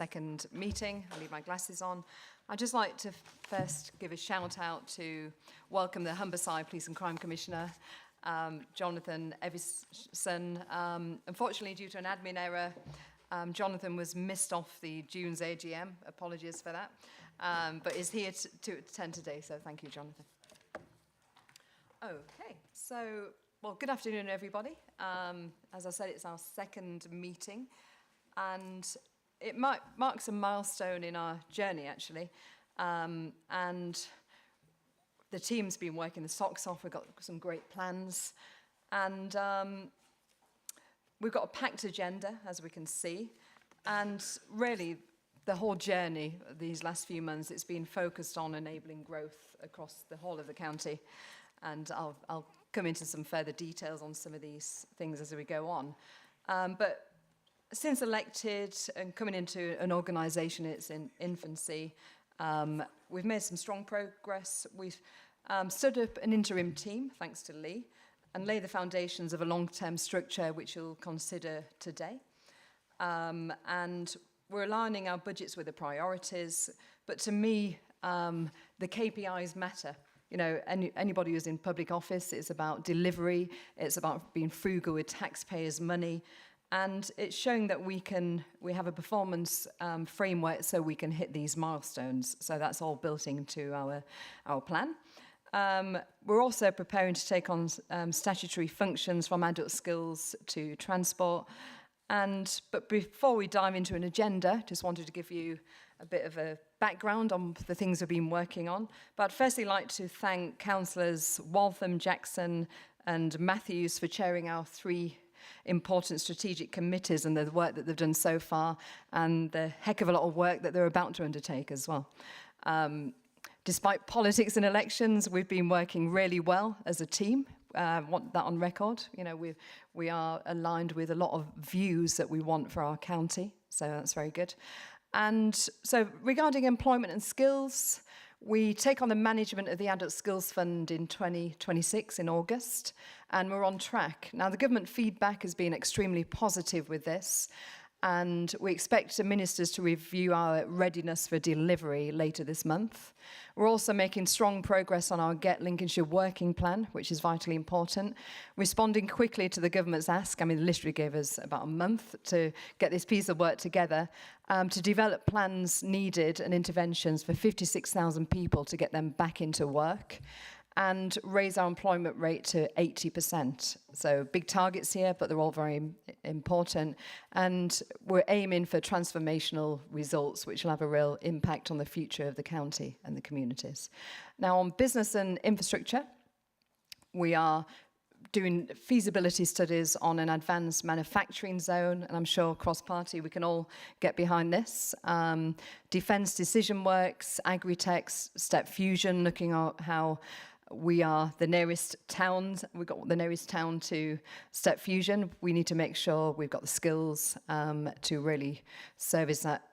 second meeting. I leave my glasses on. I'd just like to first give a shout out to welcome the Humberside Police and Crime Commissioner, Jonathan Evison. Unfortunately, due to an admin error, Jonathan was missed off the June's AGM. Apologies for that. But is here to attend today, so thank you, Jonathan. Okay, so, well, good afternoon, everybody. As I said, it's our second meeting, and it marks a milestone in our journey, actually. And the team's been working the socks off. We've got some great plans. And we've got a packed agenda, as we can see. And really, the whole journey, these last few months, it's been focused on enabling growth across the whole of the county. And I'll come into some further details on some of these things as we go on. But since elected and coming into an organisation, it's in infancy, we've made some strong progress. We've stood up an interim team, thanks to Lee, and lay the foundations of a long-term structure which you'll consider today. And we're aligning our budgets with the priorities, but to me, the KPIs matter. You know, anybody who's in public office, it's about delivery, it's about being frugal with taxpayers' money, and it's showing that we have a performance framework so we can hit these milestones. So that's all built into our plan. We're also preparing to take on statutory functions from adult skills to transport. But before we dive into an agenda, just wanted to give you a bit of a background on the things we've been working on. But I'd firstly like to thank Councillors Waltham, Jackson and Matthews for chairing our 3 important strategic committees and the work that they've done so far, and the heck of a lot of work that they're about to undertake as well. Despite politics and elections, we've been working really well as a team. Want that on record. You know, we are aligned with a lot of views that we want for our county, so that's very good. And so regarding employment and skills, we take on the management of the Adult Skills Fund in 2026 in August, and we're on track. Now, the government feedback has been extremely positive with this, and we expect the ministers to review our readiness for delivery later this month. We're also making strong progress on our Get Lincolnshire working plan, which is vitally important, responding quickly to the government's ask. I mean, literally gave us about a month to get this piece of work together, to develop plans needed and interventions for 56,000 people to get them back into work, and raise our employment rate to 80%. So big targets here, but they're all very important. And we're aiming for transformational results, which will have a real impact on the future of the county and the communities. Now, on business and infrastructure, we are doing feasibility studies on an advanced manufacturing zone, and I'm sure cross-party we can all get behind this. Defence decision works, agri-techs, step fusion, looking at how we are the nearest towns. We've got the nearest town to step fusion. We need to make sure we've got the skills to really service that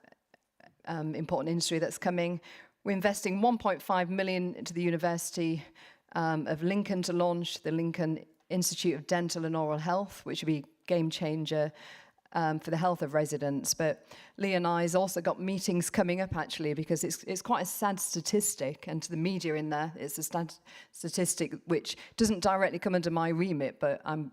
important industry that's coming. We're investing 1.5 million into the University of Lincoln to launch the Lincoln Institute of Dental and Oral Health, which will be a game changer for the health of residents. But Lee and I's also got meetings coming up, actually, because it's quite a sad statistic, and to the media in there, it's a statistic which doesn't directly come under my remit, but I'm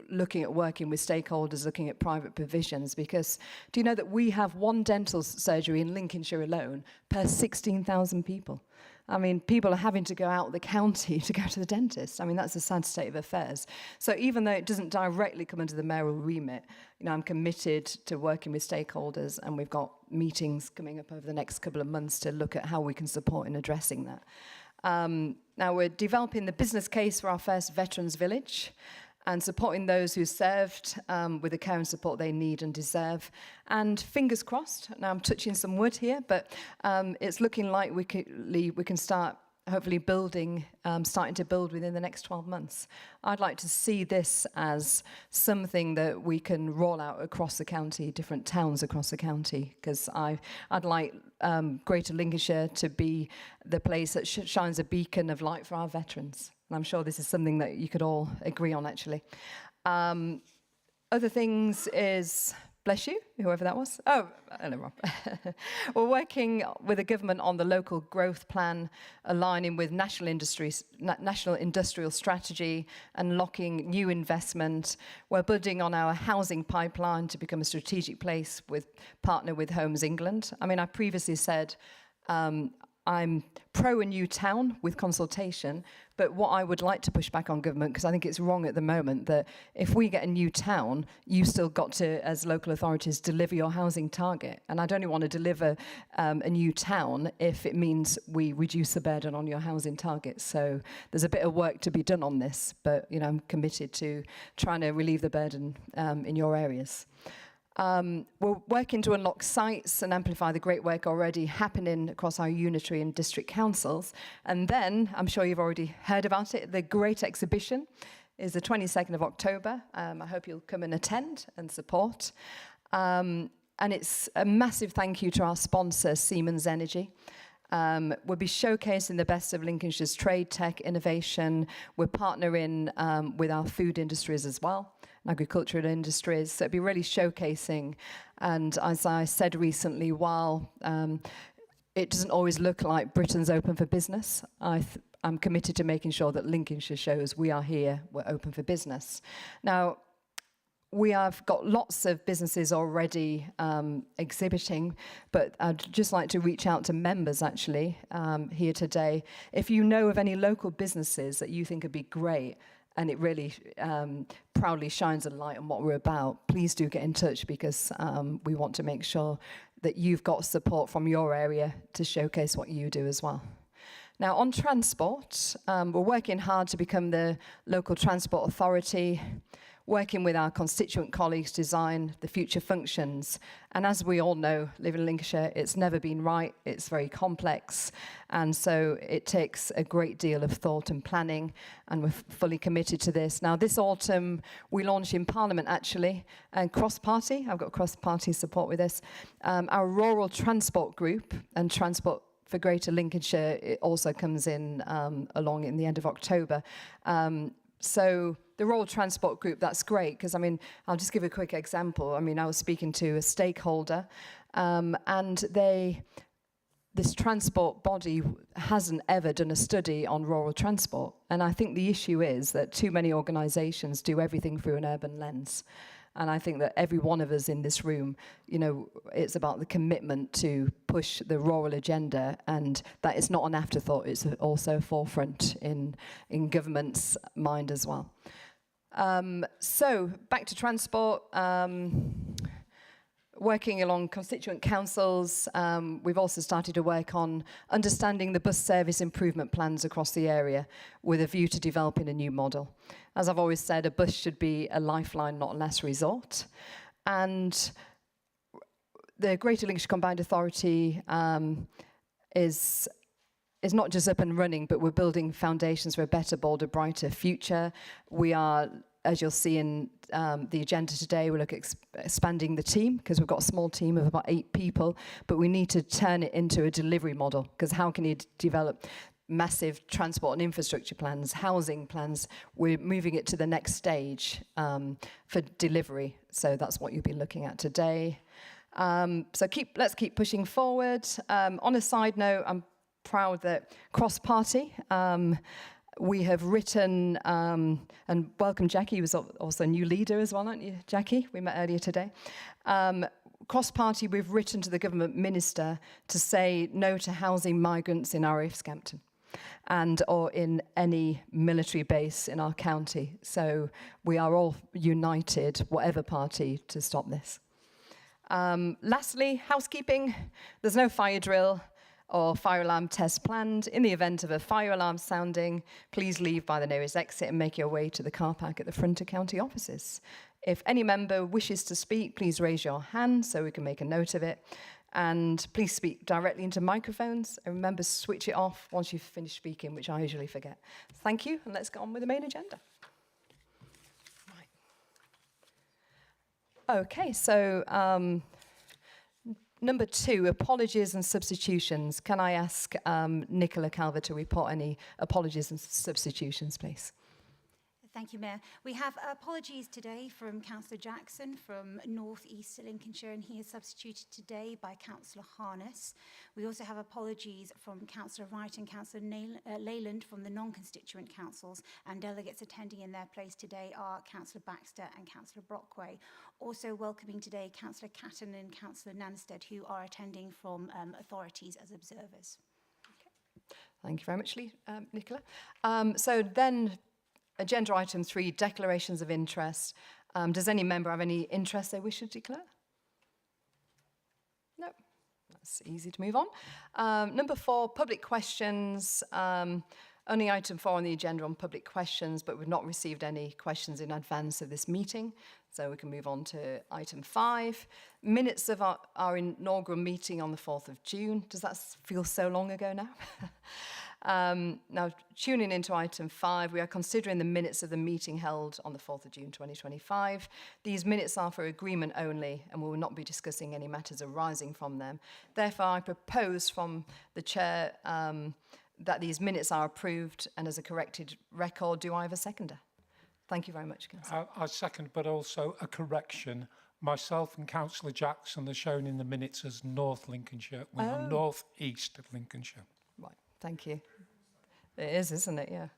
looking at working with stakeholders, looking at private provisions, because do you know that we have 1 dental surgery in Lincolnshire alone per 16,000 people? I mean, people are having to go out of the county to go to the dentist. I mean, that's a sad state of affairs. So even though it doesn't directly come under the mayoral remit, you know, I'm committed to working with stakeholders, and we've got meetings coming up over the next couple of months to look at how we can support in addressing that. Now, we're developing the business case for our first Veterans Village, and supporting those who served with the care and support they need and deserve. And fingers crossed, now I'm touching some wood here, but it's looking like we can start hopefully starting to build within the next 12 months. I'd like to see this as something that we can roll out across the county, different towns across the county, because I'd like Greater Lincolnshire to be the place that shines a beacon of light for our veterans. And I'm sure this is something that you could all agree on, actually. Other things is bless you, whoever that was. Oh, no, Rob. We're working with the government on the local growth plan, aligning with national industrial strategy, unlocking new investment. We're building on our housing pipeline to become a strategic place with partner with Homes England. I mean, I previously said I'm pro a new town with consultation, but what I would like to push back on government, because I think it's wrong at the moment, that if we get a new town, you still got to, as local authorities, deliver your housing target. And I don't want to deliver a new town if it means we reduce the burden on your housing target. So there's a bit of work to be done on this, but I'm committed to trying to relieve the burden in your areas. We're working to unlock sites and amplify the great work already happening across our unitary and district councils. And then, I'm sure you've already heard about it, the great exhibition is the 22nd of October. I hope you'll come and attend and support. And it's a massive thank you to our sponsor, Siemens Energy. We'll be showcasing the best of Lincolnshire's trade, tech, innovation. We're partnering with our food industries as well, agricultural industries. So it'll be really showcasing. And as I said recently, while it doesn't always look like Britain's open for business, I'm committed to making sure that Lincolnshire shows we are here, we're open for business. Now, we have got lots of businesses already exhibiting, but I'd just like to reach out to members actually here today. If you know of any local businesses that you think would be great, and it really proudly shines a light on what we're about, please do get in touch, because we want to make sure that you've got support from your area to showcase what you do as well. Now, on transport, we're working hard to become the local transport authority, working with our constituent colleagues to design the future functions. And as we all know, living in Lincolnshire, it's never been right, it's very complex, and so it takes a great deal of thought and planning, and we're fully committed to this. Now, this autumn, we launched in Parliament, actually, and cross-party, I've got cross-party support with this, our rural transport group and transport for Greater Lincolnshire, it also comes in along in the end of October. So the rural transport group, that's great, because, I mean, I'll just give a quick example. I mean, I was speaking to a stakeholder, and this transport body hasn't ever done a study on rural transport. And I think the issue is that too many organisations do everything through an urban lens. And I think that every one of us in this room, it's about the commitment to push the rural agenda, and that is not an afterthought, it's also a forefront in government's mind as well. So, back to transport. Working along constituent councils, we've also started to work on understanding the bus service improvement plans across the area with a view to developing a new model. As I've always said, a bus should be a lifeline, not a last resort. And the Greater Lincolnshire Combined Authority is not just up and running, but we're building foundations for a better, bolder, brighter future. We are, as you'll see in the agenda today, we look at expanding the team, because we've got a small team of about 8 people, but we need to turn it into a delivery model, because how can you develop massive transport and infrastructure plans, housing plans? We're moving it to the next stage for delivery. So that's what you'll be looking at today. So let's keep pushing forward. On a side note, I'm proud that cross-party, we have written, and welcome Jackie, who was also a new leader as well, aren't you, Jackie? We met earlier today. Cross-party, we've written to the government minister to say no to housing migrants in RAF Scampton or in any military base in our county. So we are all united, whatever party, to stop this. Lastly, housekeeping. There's no fire drill or fire alarm test planned. In the event of a fire alarm sounding, please leave by the nearest exit and make your way to the car park at the front of county offices. If any member wishes to speak, please raise your hand so we can make a note of it. And please speak directly into microphones. And remember, switch it off once you've finished speaking, which I usually forget. Thank you, and let's get on with the main agenda. Right. Okay, so number 2, apologies and substitutions. Can I ask Nicola Calver to report any apologies and substitutions, please? Thank you, Mayor. We have apologies today from Councillor Jackson from North East Lincolnshire, and he is substituted today by Councillor Harness. We also have apologies from Councillor Wright and Councillor Leyland from the non-constituent councils, and delegates attending in their place today are Councillor Baxter and Councillor Brockway. Also welcoming today Councillor Catton and Councillor Nanstead, who are attending from authorities as observers. Thank you very much, Nicola. So then, agenda item 3, declarations of interest. Does any member have any interest they wish to declare? No, that's easy to move on. Number 4, public questions. Only item 4 on the agenda on public questions, but we've not received any questions in advance of this meeting. So we can move on to item 5. Minutes of our inaugural meeting on the 4th of June. Does that feel so long ago now? Now, tuning into item 5, we are considering the minutes of the meeting held on the 4th of June 2025. These minutes are for agreement only, and we will not be discussing any matters arising from them. Therefore, I propose from the Chair that these minutes are approved and as a corrected record. Do I have a seconder? Thank you very much, Councillor. I second, but also a correction. Myself and Councillor Jackson are shown in the minutes as North Lincolnshire. We are North East of Lincolnshire. Right, thank you. It is, isn't it? Yeah.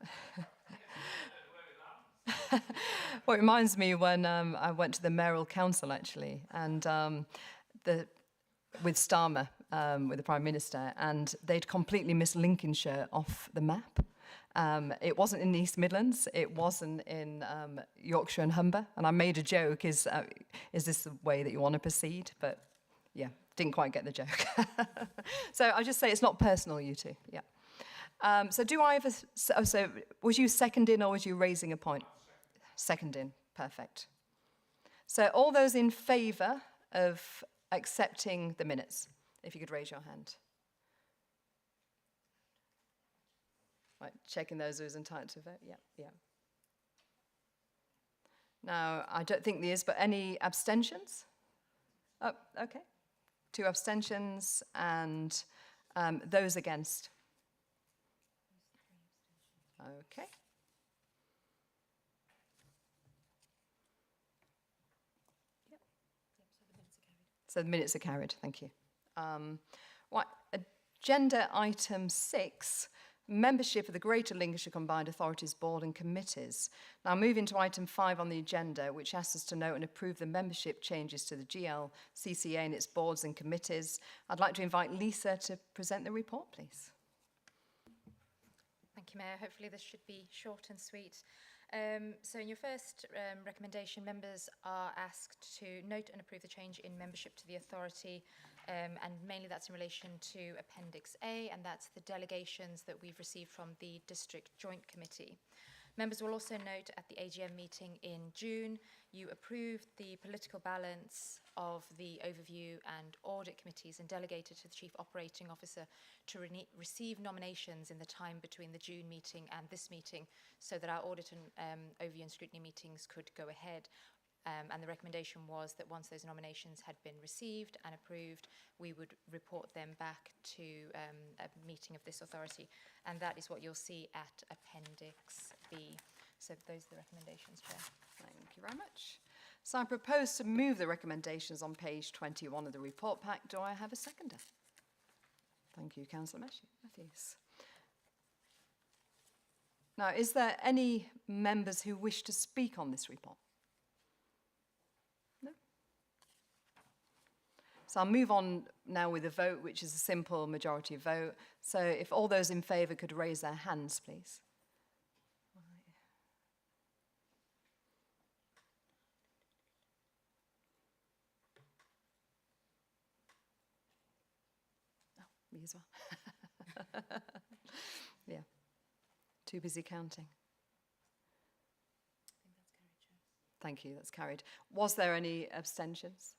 Well, it reminds me when I went to the mayoral council, actually, and with Starmer, with the Prime Minister, and they'd completely missed Lincolnshire off the map. It wasn't in the East Midlands, it wasn't in Yorkshire and Humber, and I made a joke, is this the way that you want to proceed? But yeah, didn't quite get the joke. So I'll just say it's not personal, you two, yeah. So do I have so was you seconding or was you raising a point? Seconding, perfect. So all those in favour of accepting the minutes, if you could raise your hand. Right, checking those who's entitled to vote. Yeah, yeah. Now, I don't think there is, but any abstentions? Oh, okay. 2 abstentions and those against. Okay. Yep. So the minutes are carried. Thank you. Right, agenda item 6. Membership of the Greater Lincolnshire Combined Authorities Board and Committees. Now moving to item 5 on the agenda, which asks us to note and approve the membership changes to the GLCCA and its boards and committees. I'd like to invite Lisa to present the report, please. Thank you, Mayor. Hopefully this should be short and sweet. So in your first recommendation, members are asked to note and approve the change in membership to the authority, and mainly that's in relation to Appendix A, and that's the delegations that we've received from the District Joint Committee. Members will also note at the AGM meeting in June, you approved the political balance of the overview and audit committees and delegated to the Chief Operating Officer to receive nominations in the time between the June meeting and this meeting so that our audit and overview and scrutiny meetings could go ahead. And the recommendation was that once those nominations had been received and approved, we would report them back to a meeting of this authority. And that is what you'll see at Appendix B. So those are the recommendations, Chair. Thank you very much. So I propose to move the recommendations on page 21 of the report pack. Do I have a seconder? Thank you, Councillor Matthews. Now, is there any members who wish to speak on this report? No? So I'll move on now with a vote, which is a simple majority vote. So if all those in favour could raise their hands, please. Me as well. Yeah. Too busy counting. I think that's carried, Chair. Thank you, that's carried. Was there any abstentions?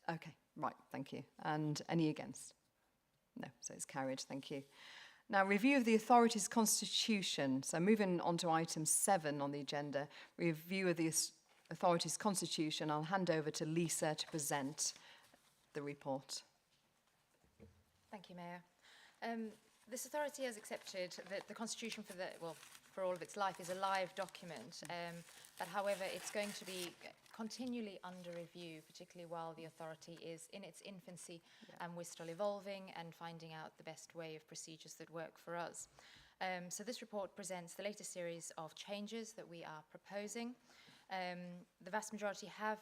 Okay, right, thank you. And any against? No, so it's carried, thank you. Now, review of the authority's constitution. So moving on to item 7 on the agenda, review of the authority's constitution. I'll hand over to Lisa to present the report. Thank you, Mayor. This authority has accepted that the constitution for for all of its life, is a live document. But however, it's going to be continually under review, particularly while the authority is in its infancy, and we're still evolving and finding out the best way of procedures that work for us. So this report presents the latest series of changes that we are proposing. The vast majority have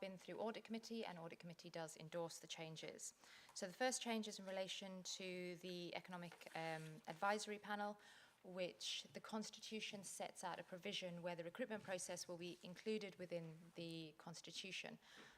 been through Audit Committee, and Audit Committee does endorse the changes. So the first change is in relation to the Economic Advisory Panel, which the Constitution sets out a provision where the recruitment process will be included within the Constitution.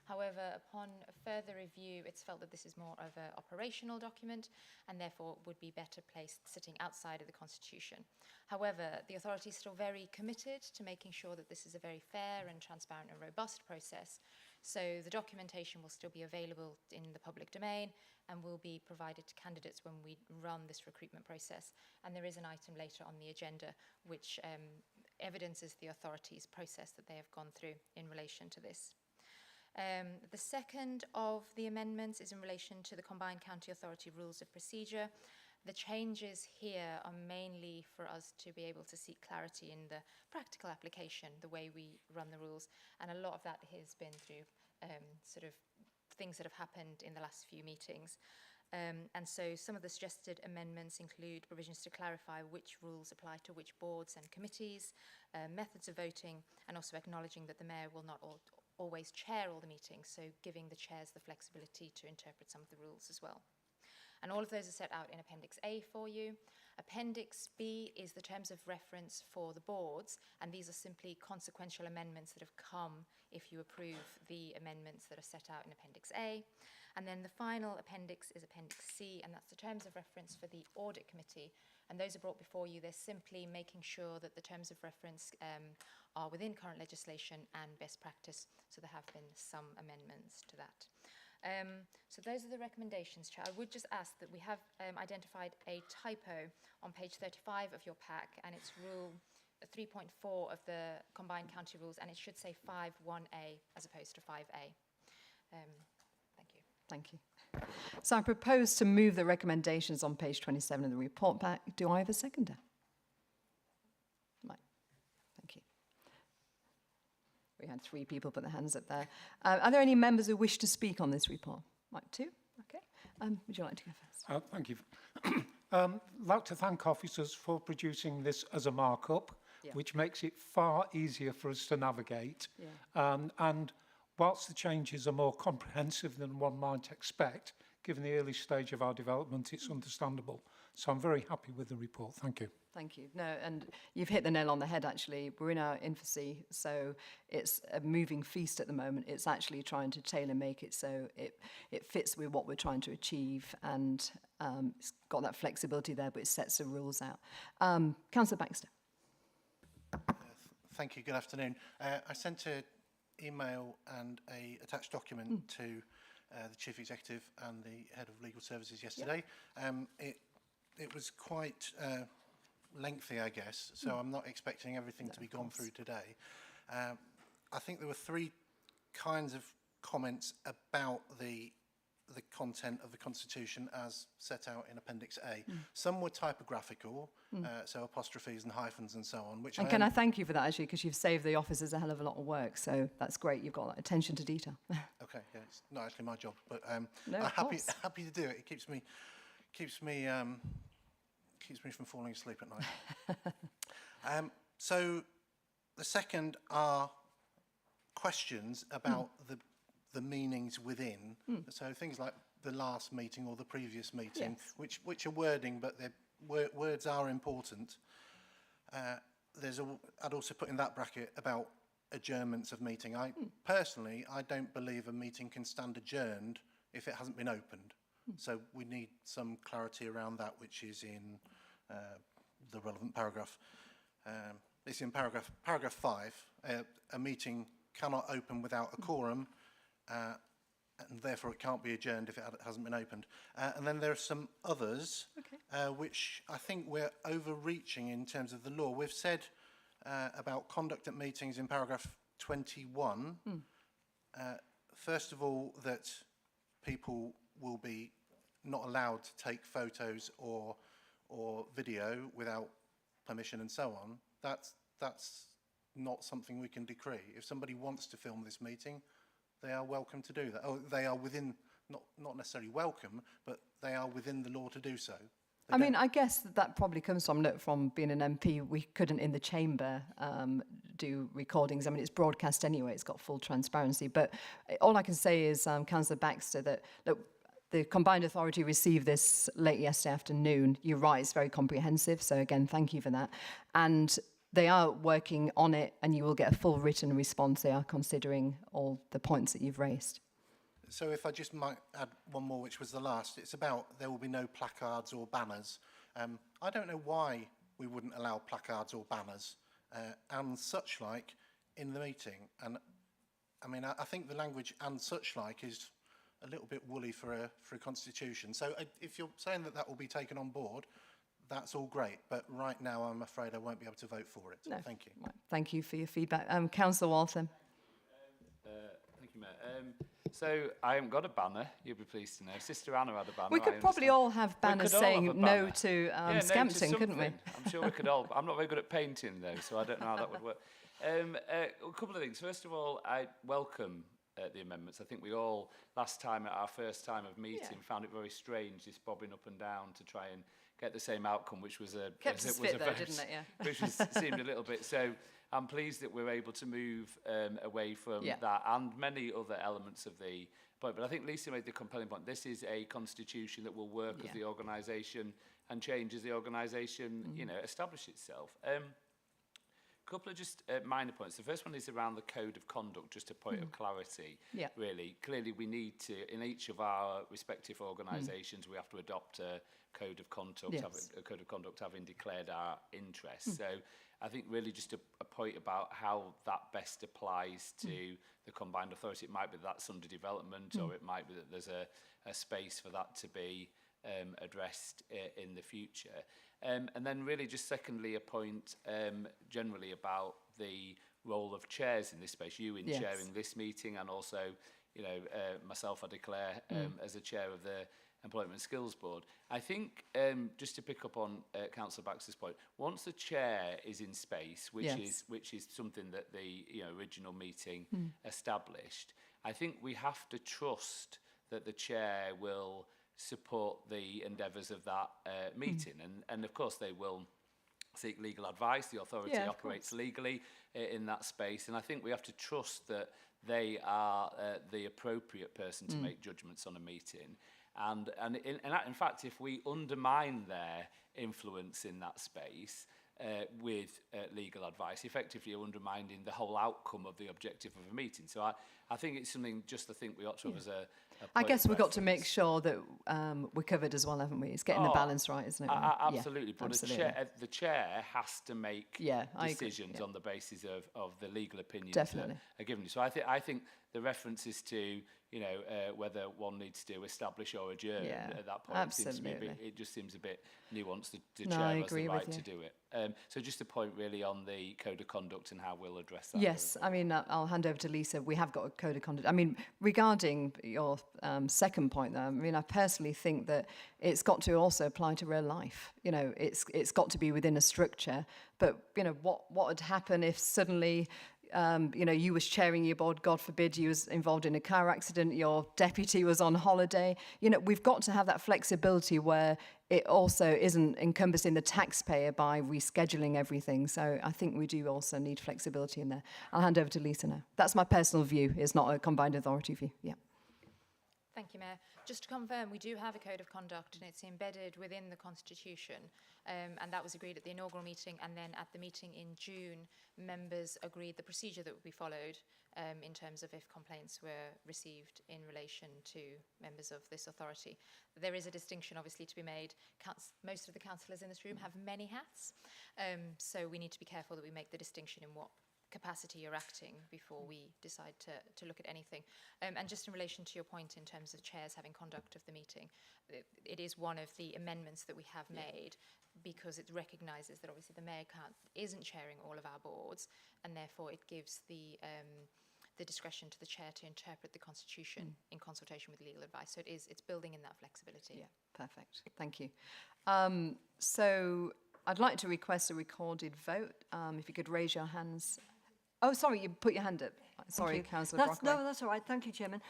However, upon further review, it's felt that this is more of an operational document and therefore would be better placed sitting outside of the Constitution. However, the authority is still very committed to making sure that this is a very fair and transparent and robust process. So the documentation will still be available in the public domain and will be provided to candidates when we run this recruitment process. And there is an item later on the agenda which evidences the authority's process that they have gone through in relation to this. The second of the amendments is in relation to the Combined County Authority Rules of Procedure. The changes here are mainly for us to be able to seek clarity in the practical application, the way we run the rules, and a lot of that has been through sort of things that have happened in the last few meetings. And so some of the suggested amendments include provisions to clarify which rules apply to which boards and committees, methods of voting, and also acknowledging that the Mayor will not always chair all the meetings, so giving the chairs the flexibility to interpret some of the rules as well. And all of those are set out in Appendix A for you. Appendix B is the terms of reference for the boards, and these are simply consequential amendments that have come if you approve the amendments that are set out in Appendix A. And then the final appendix is Appendix C, and that's the terms of reference for the Audit Committee. And those are brought before you. They're simply making sure that the terms of reference are within current legislation and best practice, so there have been some amendments to that. So those are the recommendations, Chair. I would just ask that we have identified a typo on page 35 of your pack, and it's rule 3.4 of the Combined County Rules, and it should say 5.1a as opposed to 5a. Thank you. Thank you. So I propose to move the recommendations on page 27 of the report back. Do I have a seconder? Right. Thank you. We had 3 people put their hands up there. Are there any members who wish to speak on this report? Right, 2? Okay. Would you like to go first? Thank you. I'd like to thank officers for producing this as a markup, which makes it far easier for us to navigate. And whilst the changes are more comprehensive than one might expect, given the early stage of our development, it's understandable. So I'm very happy with the report. Thank you. Thank you. No, and you've hit the nail on the head, actually. We're in our infancy, so it's a moving feast at the moment. It's actually trying to tailor-make it so it fits with what we're trying to achieve, and it's got that flexibility there, but it sets the rules out. Councillor Baxter. Thank you. Good afternoon. I sent an email and a attached document to the Chief Executive and the Head of Legal Services yesterday. It was quite lengthy, I guess, so I'm not expecting everything to be gone through today. I think there were 3 kinds of comments about the content of the Constitution as set out in Appendix A. Some were typographical, so apostrophes and hyphens and so on. Which and can I thank you for that, actually, because you've saved the officers a hell of a lot of work, so that's great. You've got that attention to detail. Okay, yeah, it's not actually my job, but no, I'm happy to do it. It keeps me from falling asleep at night. So the second are questions about the meanings within. So things like the last meeting or the previous meeting, which are wording, but words are important. I'd also put in that bracket about adjournments of meeting. Personally, I don't believe a meeting can stand adjourned if it hasn't been opened. So we need some clarity around that, which is in the relevant paragraph. It's in paragraph 5. A meeting cannot open without a quorum, and therefore it can't be adjourned if it hasn't been opened. And then there are some others, which I think we're overreaching in terms of the law. We've said about conduct at meetings in paragraph 21, first of all, that people will be not allowed to take photos or video without permission and so on. that's not something we can decree. If somebody wants to film this meeting, they are welcome to do that. Oh, they are within, not necessarily welcome, but they are within the law to do so. I mean, I guess that probably comes from being an MP. We couldn't in the chamber do recordings. I mean, it's broadcast anyway. It's got full transparency. But all I can say is, Councillor Baxter, that look, the Combined Authority received this late yesterday afternoon. You're right, it's very comprehensive. So again, thank you for that. And they are working on it, and you will get a full written response. They are considering all the points that you've raised. So if I just might add one more, which was the last, it's about there will be no placards or banners. I don't know why we wouldn't allow placards or banners and such like in the meeting. And I mean, I think the language and such like is a little bit woolly for a constitution. So if you're saying that will be taken on board, that's all great. But right now, I'm afraid I won't be able to vote for it. No. Thank you. Right. Thank you for your feedback. Councillor Waltham. Thank you, Mayor. So I haven't got a banner, you'll be pleased to know. Sister Anna had a banner. We could probably all have banners saying no to Scampton, couldn't we? I'm sure we could all. I'm not very good at painting, though, so I don't know how that would work. A couple of things. First of all, I welcome the amendments. I think we all, last time at our first time of meeting, found it very strange, this bobbing up and down to try and get the same outcome, which was a... Kept us fit, though, didn't it? Yeah. Which seemed a little bit... So I'm pleased that we're able to move away from that and many other elements of the point. But I think Lisa made the compelling point. This is a constitution that will work as the organisation and change as the organisation, you know, establish itself. Couple of just minor points. The first one is around the code of conduct, just a point of clarity, really. Clearly, we need to, in each of our respective organisations, we have to adopt a code of conduct, having declared our interests. So I think really just a point about how that best applies to the Combined Authority. It might be that's under development, or it might be that there's a space for that to be addressed in the future. And then really just secondly, a point generally about the role of chairs in this space, you in chairing this meeting, and also, you know, myself, I declare as a chair of the Employment and Skills Board. I think, just to pick up on Councillor Baxter's point, once the chair is in space, which is something that the original meeting established, I think we have to trust that the chair will support the endeavours of that meeting. And of course they will seek legal advice. The authority operates legally in that space. And I think we have to trust that they are the appropriate person to make judgments on a meeting. And in fact, if we undermine their influence in that space with legal advice, effectively you're undermining the whole outcome of the objective of a meeting. So I think it's something just I think we ought to have as a I guess we've got to make sure that we're covered as well, haven't we? It's getting the balance right, isn't it? Absolutely. But absolutely. The chair has to make decisions on the basis of the legal opinions that are given. So I think the references to whether one needs to establish or adjourn at that point it just seems a bit nuanced. The chair has the right to do it. So just a point really on the code of conduct and how we'll address that. Yes, I mean, I'll hand over to Lisa. We have got a code of conduct. I mean, regarding your second point though, I mean, I personally think that it's got to also apply to real life. You know, it's got to be within a structure. But, what would happen if suddenly you was chairing your board, God forbid you was involved in a car accident, your deputy was on holiday. We've got to have that flexibility where it also isn't encompassing the taxpayer by rescheduling everything. So I think we do also need flexibility in there. I'll hand over to Lisa now. That's my personal view. It's not a combined authority view. Yeah. Thank you, Mayor. Just to confirm, we do have a code of conduct and it's embedded within the Constitution, and that was agreed at the inaugural meeting, and then at the meeting in June, members agreed the procedure that would be followed in terms of if complaints were received in relation to members of this authority. There is a distinction obviously to be made. Most of the councillors in this room have many hats, so we need to be careful that we make the distinction in what capacity you're acting before we decide to look at anything. And just in relation to your point in terms of chairs having conduct of the meeting, it is one of the amendments that we have made because it recognises that obviously the mayor isn't chairing all of our boards, and therefore it gives the discretion to the chair to interpret the Constitution in consultation with legal advice. So it's building in that flexibility. Yeah, perfect. Thank you. So I'd like to request a recorded vote. If you could raise your hands. Oh, sorry, you put your hand up. Sorry, Councillor Brockway. No, that's all right. Thank you, Chairman.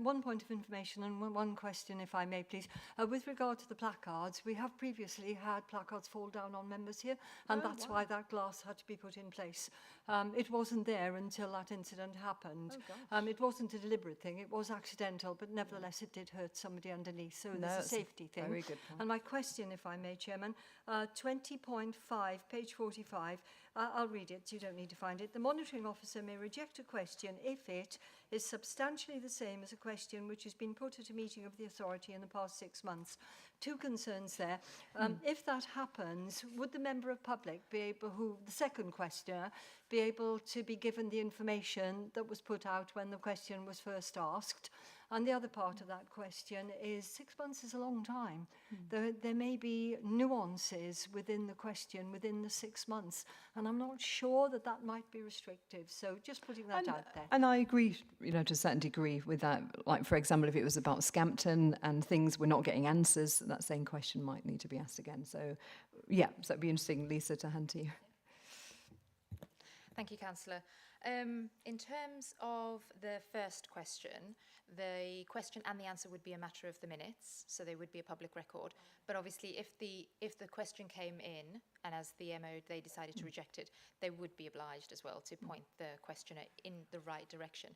One point of information and one question, if I may, please. With regard to the placards, we have previously had placards fall down on members here, and that's why that glass had to be put in place. It wasn't there until that incident happened. It wasn't a deliberate thing. It was accidental, but nevertheless, it did hurt somebody underneath. So there's a safety thing. Very good point. And my question, if I may, Chairman, 20.5, page 45, I'll read it, so you don't need to find it. The monitoring officer may reject a question if it is substantially the same as a question which has been put at a meeting of the authority in the past 6 months. Two concerns there. If that happens, would the member of public be able, the second questioner, be able to be given the information that was put out when the question was first asked? And the other part of that question is 6 months is a long time. There may be nuances within the question within the 6 months, and I'm not sure that that might be restrictive. So just putting that out there. And I agree, to a certain degree with that. Like, for example, if it was about Scampton and things we're not getting answers, that same question might need to be asked again. So, yeah, so it'd be interesting, Lisa, to hand to you. Thank you, Councillor. In terms of the first question, the question and the answer would be a matter of the minutes, so they would be a public record. But obviously, if the question came in, and as the MO they decided to reject it, they would be obliged as well to point the questioner in the right direction.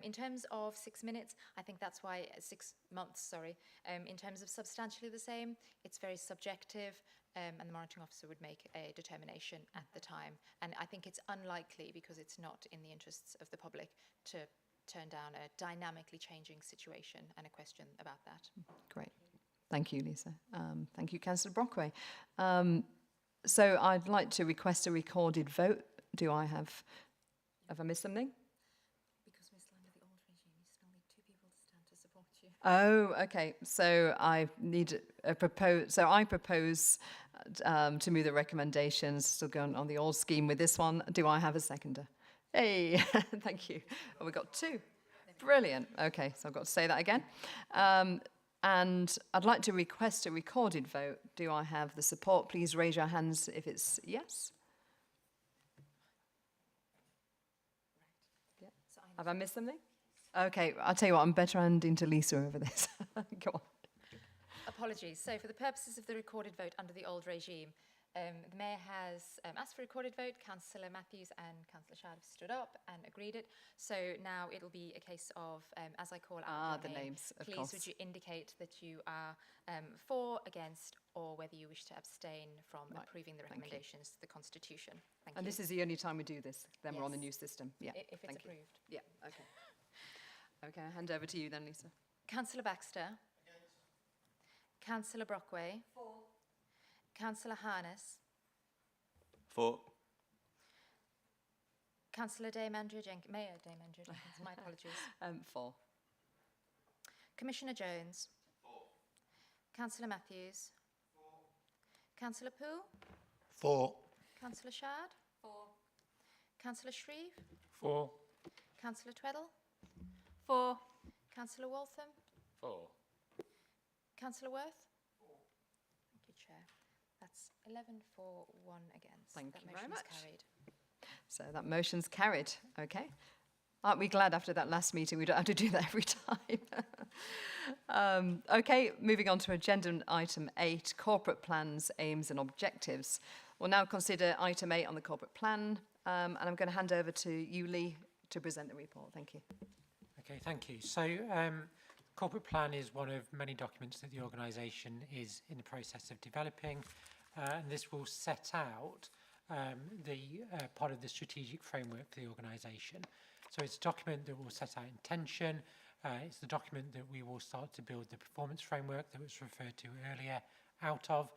In terms of 6 minutes, I think that's why 6 months. Sorry. In terms of substantially the same, it's very subjective. And the monitoring officer would make a determination at the time. And I think it's unlikely, because it's not in the interests of the public, to turn down a dynamically changing situation and a question about that. Great. Thank you, Lisa. Thank you, Councillor Brockway. So I'd like to request a recorded vote. Have I missed something? Because we're still under the old regime, you still need 2 people to stand to support you. Oh, okay. So I need a propose. So I propose to move the recommendations. Still going on the old scheme with this one. Do I have a seconder? Hey, thank you. Oh, we got 2. Brilliant. Okay, so I've got to say that again. And I'd like to request a recorded vote. Do I have the support? Please raise your hands if it's yes. Yeah. Have I missed something? Okay, I'll tell you what, I'm better handing to Lisa over this. Go on. Apologies. So for the purposes of the recorded vote under the old regime, the Mayor has asked for a recorded vote. Councillor Matthews and Councillor Shard have stood up and agreed it. So now it'll be a case of, as I call out the names, of please course. would you indicate that you are for, against, or whether you wish to abstain from approving the recommendations to the Constitution. Thank you. And this is the only time we do this, then we're on the Yes. new system. Yeah, If it's approved. Yeah, okay. Okay, I'll hand over to you then, Lisa. Councillor Baxter. Councillor Brockway. For. Councillor Harness. For. Councillor Mayor Damandria Jenkins, my apologies. 4. Commissioner Jones. For. Councillor Matthews. For. Councillor Poole. 4. Councillor Shard. For. Councillor Shreve. 4. Councillor Tweddle. For. Councillor Waltham. 4. Councillor Worth. 4. Thank you, Chair. That's 11 for, 1 against. Thank that you very motion's much. Carried. So that motion's carried. Okay. Aren't we glad after that last meeting we don't have to do that every time? Okay, moving on to agenda item 8, corporate plans, aims and objectives. We'll now consider item 8 on the corporate plan, and I'm going to hand over to you, Lee, to present the report. Thank you. Okay, thank you. So, corporate plan is one of many documents that the organisation is in the process of developing, and this will set out the part of the strategic framework for the organisation. So it's a document that will set out intention. It's the document that we will start to build the performance framework that was referred to earlier out of,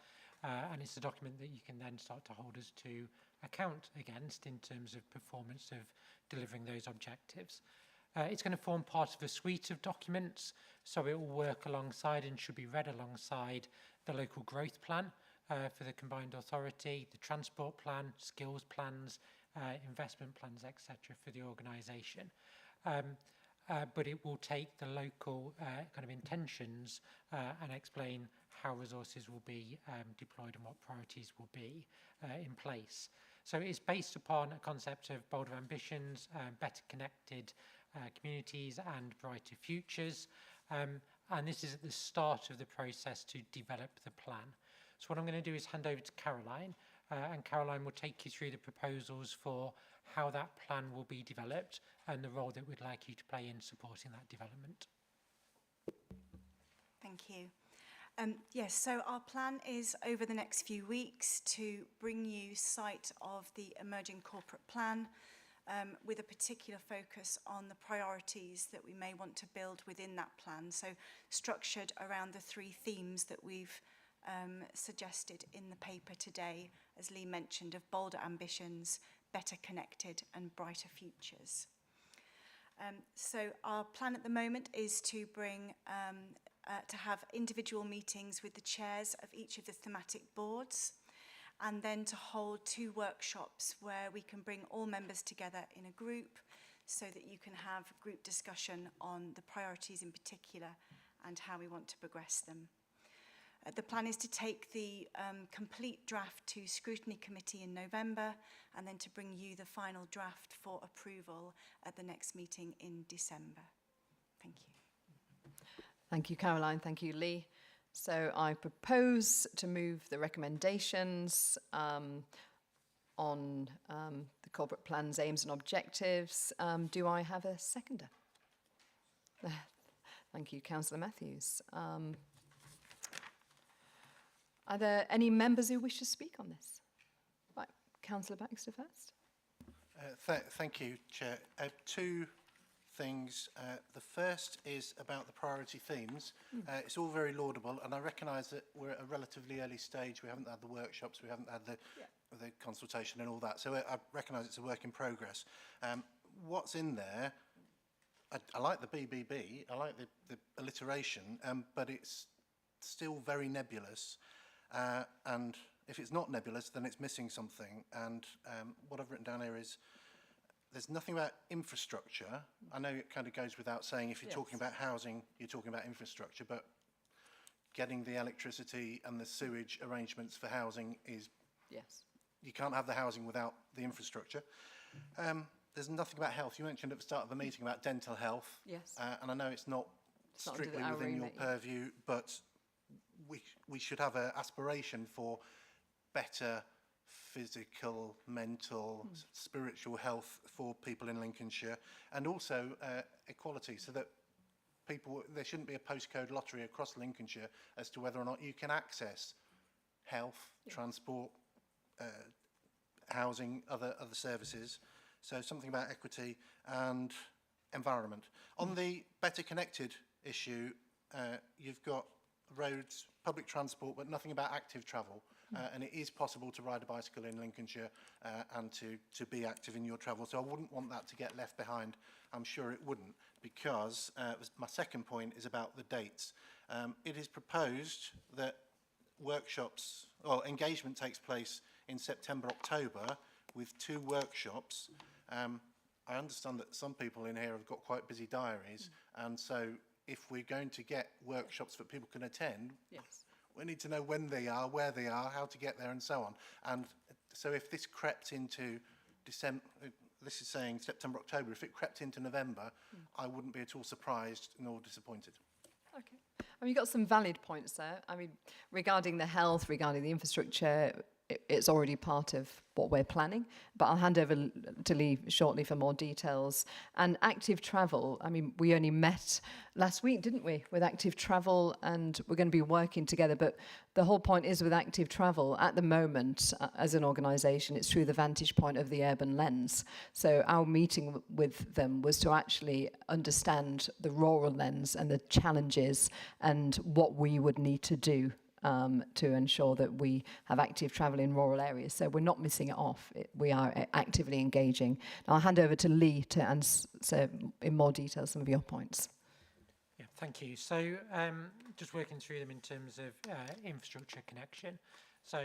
and it's a document that you can then start to hold us to account against in terms of performance of delivering those objectives. It's going to form part of a suite of documents, so it will work alongside and should be read alongside the local growth plan for the combined authority, the transport plan, skills plans, investment plans, etc. for the organisation. but it will take the local kind of intentions and explain how resources will be deployed and what priorities will be in place. So it's based upon a concept of bolder ambitions, better connected communities and brighter futures. And this is at the start of the process to develop the plan. So what I'm going to do is hand over to Caroline, and Caroline will take you through the proposals for how that plan will be developed and the role that we'd like you to play in supporting that development. Thank you. Yes, so our plan is over the next few weeks to bring you sight of the emerging corporate plan with a particular focus on the priorities that we may want to build within that plan. So structured around the 3 themes that we've suggested in the paper today, as Lee mentioned, of bolder ambitions, better connected and brighter futures. So our plan at the moment is to bring to have individual meetings with the chairs of each of the thematic boards, and then to hold 2 workshops where we can bring all members together in a group so that you can have group discussion on the priorities in particular and how we want to progress them. The plan is to take the complete draft to Scrutiny Committee in November and then to bring you the final draft for approval at the next meeting in December. Thank you. Thank you, Caroline. Thank you, Lee. So I propose to move the recommendations on the corporate plan's aims and objectives. Do I have a seconder? Thank you, Councillor Matthews. Are there any members who wish to speak on this? Right, Councillor Baxter first. Thank you, Chair. 2 things. The first is about the priority themes. It's all very laudable, and I recognise that we're at a relatively early stage. We haven't had the workshops, we haven't had the consultation and all that, so I recognise it's a work in progress. What's in there, I like the BBB, I like the alliteration, but it's still very nebulous, and if it's not nebulous, then it's missing something. And what I've written down here is there's nothing about infrastructure. I know it kind of goes without saying, if you're talking about housing, you're talking about infrastructure, but getting the electricity and the sewage arrangements for housing is... Yes. You can't have the housing without the infrastructure. There's nothing about health. You mentioned at the start of the meeting about dental health. Yes. And I know it's not strictly within your purview, but we should have an aspiration for better physical, mental, spiritual health for people in Lincolnshire, and also equality, so that there shouldn't be a postcode lottery across Lincolnshire as to whether or not you can access health, transport, housing, other services. So something about equity and environment. On the better connected issue, you've got roads, public transport, but nothing about active travel. And it is possible to ride a bicycle in Lincolnshire and to be active in your travel. So I wouldn't want that to get left behind. I'm sure it wouldn't, because my second point is about the dates. It is proposed that workshops, or engagement takes place in September, October, with 2 workshops. I understand that some people in here have got quite busy diaries, and so if we're going to get workshops that people can attend, yes, we need to know when they are, where they are, how to get there, and so on. And so if this crept into December, this is saying September, October, if it crept into November, I wouldn't be at all surprised nor disappointed. Okay. I mean, you've got some valid points there. I mean, regarding the health, regarding the infrastructure, it's already part of what we're planning, but I'll hand over to Lee shortly for more details. And active travel, I mean, we only met last week, didn't we, with active travel, and we're going to be working together. But the whole point is with active travel, at the moment, as an organisation, it's through the vantage point of the urban lens. So our meeting with them was to actually understand the rural lens and the challenges and what we would need to do to ensure that we have active travel in rural areas. So we're not missing it off. We are actively engaging. Now I'll hand over to Lee to answer in more detail some of your points. Yeah, thank you. So just working through them in terms of infrastructure connection. So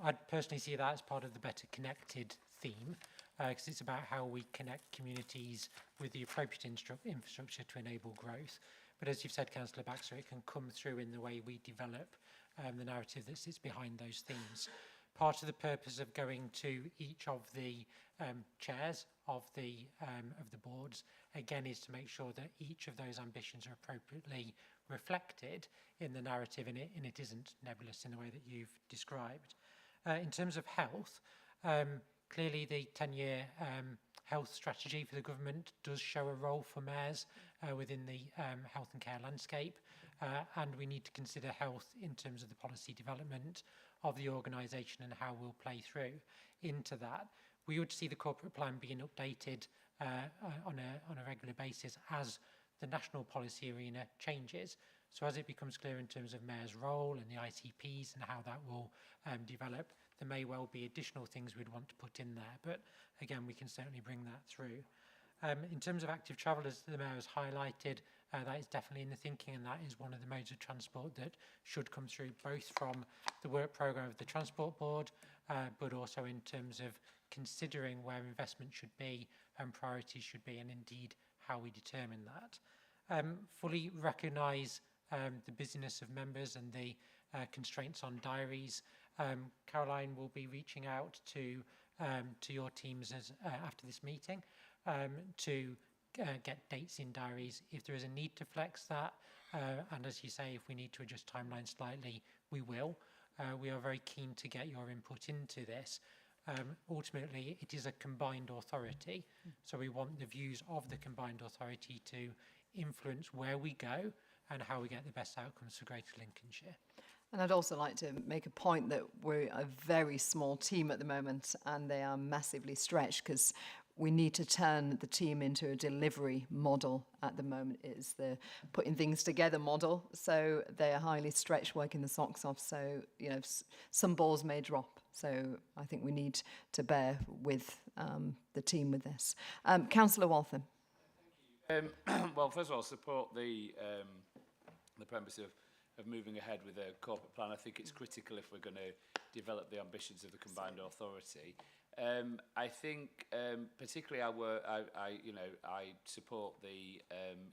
I'd personally see that as part of the better connected theme. because it's about how we connect communities with the appropriate infrastructure to enable growth. But as you've said, Councillor Baxter, it can come through in the way we develop the narrative that sits behind those themes. Part of the purpose of going to each of the chairs of the boards, again, is to make sure that each of those ambitions are appropriately reflected in the narrative, and it isn't nebulous in the way that you've described. In terms of health, clearly the 10-year health strategy for the government does show a role for mayors within the health and care landscape, and we need to consider health in terms of the policy development of the organisation and how we'll play through into that. We would see the corporate plan being updated on a regular basis as the national policy arena changes. So as it becomes clear in terms of Mayor's role and the ICPs and how that will develop, there may well be additional things we'd want to put in there. But again, we can certainly bring that through. In terms of active travel, as the Mayor has highlighted, that is definitely in the thinking, and that is one of the modes of transport that should come through both from the work programme of the Transport Board, but also in terms of considering where investment should be and priorities should be, and indeed how we determine that. Fully recognise the busyness of members and the constraints on diaries. Caroline will be reaching out to your teams after this meeting to get dates in diaries. If there is a need to flex that, and as you say, if we need to adjust timelines slightly, we will. We are very keen to get your input into this. Ultimately, it is a combined authority, so we want the views of the combined authority to influence where we go and how we get the best outcomes for Greater Lincolnshire. And I'd also like to make a point that we're a very small team at the moment, and they are massively stretched because we need to turn the team into a delivery model at the moment. It is the putting things together model. So they are highly stretched, working the socks off. So, you know, some balls may drop. So I think we need to bear with the team with this. Councillor Waltham. Well, first of all, support the premise of moving ahead with a corporate plan. I think it's critical if we're going to develop the ambitions of the combined authority. I think particularly I support the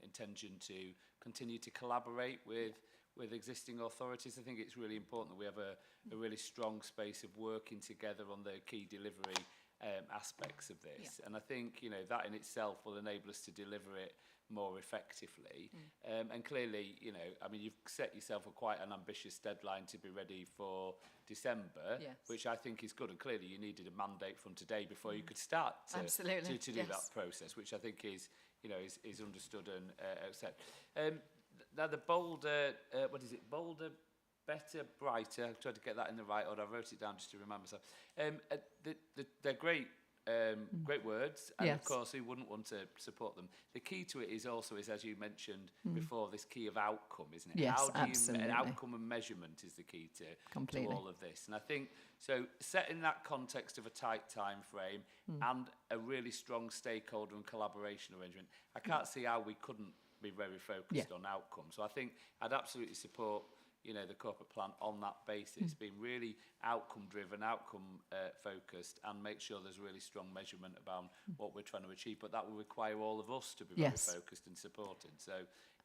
intention to continue to collaborate with existing authorities. I think it's really important that we have a really strong space of working together on the key delivery aspects of this. Yeah. And I think, you know, that in itself will enable us to deliver it more effectively. And clearly, you know, I mean, you've set yourself quite an ambitious deadline to be ready for December, which I think is good. And clearly you needed a mandate from today before you could start to do that process, which I think is, you know, is understood and accepted. Now the bolder, what is it? Bolder, better, brighter. I tried to get that in the right order. I wrote it down just to remind myself. They're great. Great words, and of course who wouldn't want to support them. The key to it is also, as you mentioned before, this key of outcome, isn't it? Yes, how do absolutely. outcome and measurement is the key to all of this. And I think, so setting that context of a tight time frame and a really strong stakeholder and collaboration arrangement, I can't see how we couldn't be very focused on outcome. So I think I'd absolutely support, you know, the corporate plan on that basis, being really outcome driven, outcome focused, and make sure there's really strong measurement about what we're trying to achieve. But that will require all of us to be very focused and supported. So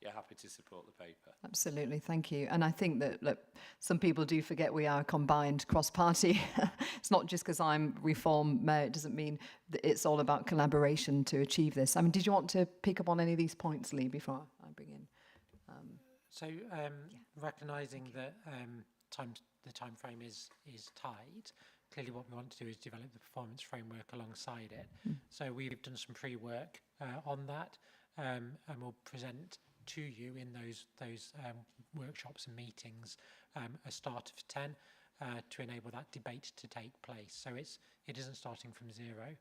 yeah, happy to support the paper. Absolutely, thank you. And I think that, look, some people do forget we are a combined cross-party. It's not just because I'm Reform Mayor, it doesn't mean that it's all about collaboration to achieve this. I mean, did you want to pick up on any of these points, Lee, before I bring in? Recognising that the time frame is tight, clearly what we want to do is develop the performance framework alongside it. So we've done some pre-work on that, and we'll present to you in those workshops and meetings a start of 10 to enable that debate to take place. So it isn't starting from zero.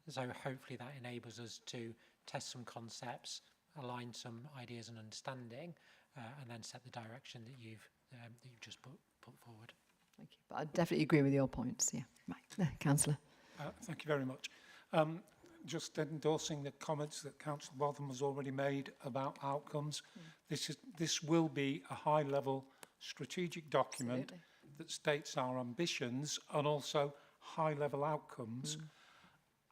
So hopefully that enables us to test some concepts, align some ideas and understanding, and then set the direction that you've just put forward. Thank you. But I definitely agree with your points. Yeah, right, Councillor. Thank you very much. Just endorsing the comments that Councillor Waltham has already made about outcomes. This will be a high-level strategic document that states our ambitions and also high-level outcomes.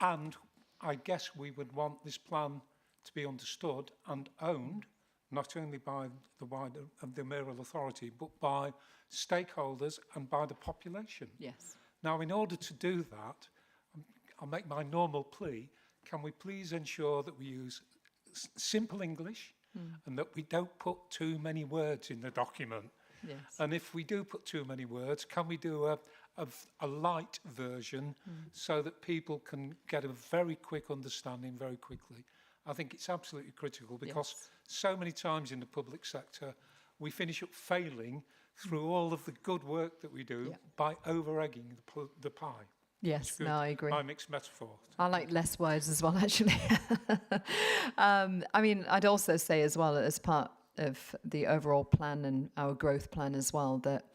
And I guess we would want this plan to be understood and owned, not only by the wider of the mayoral authority, but by stakeholders and by the population. Yes. Now, in order to do that, I'll make my normal plea, can we please ensure that we use simple English and that we don't put too many words in the document? Yes. And if we do put too many words, can we do a light version so that people can get a very quick understanding very quickly? I think it's absolutely critical because so many times in the public sector, we finish up failing through all of the good work that we do by over-egging the pie. Yes, no, I agree. My mixed metaphor. I like less words as well, actually. I mean, I'd also say as well, as part of the overall plan and our growth plan as well, that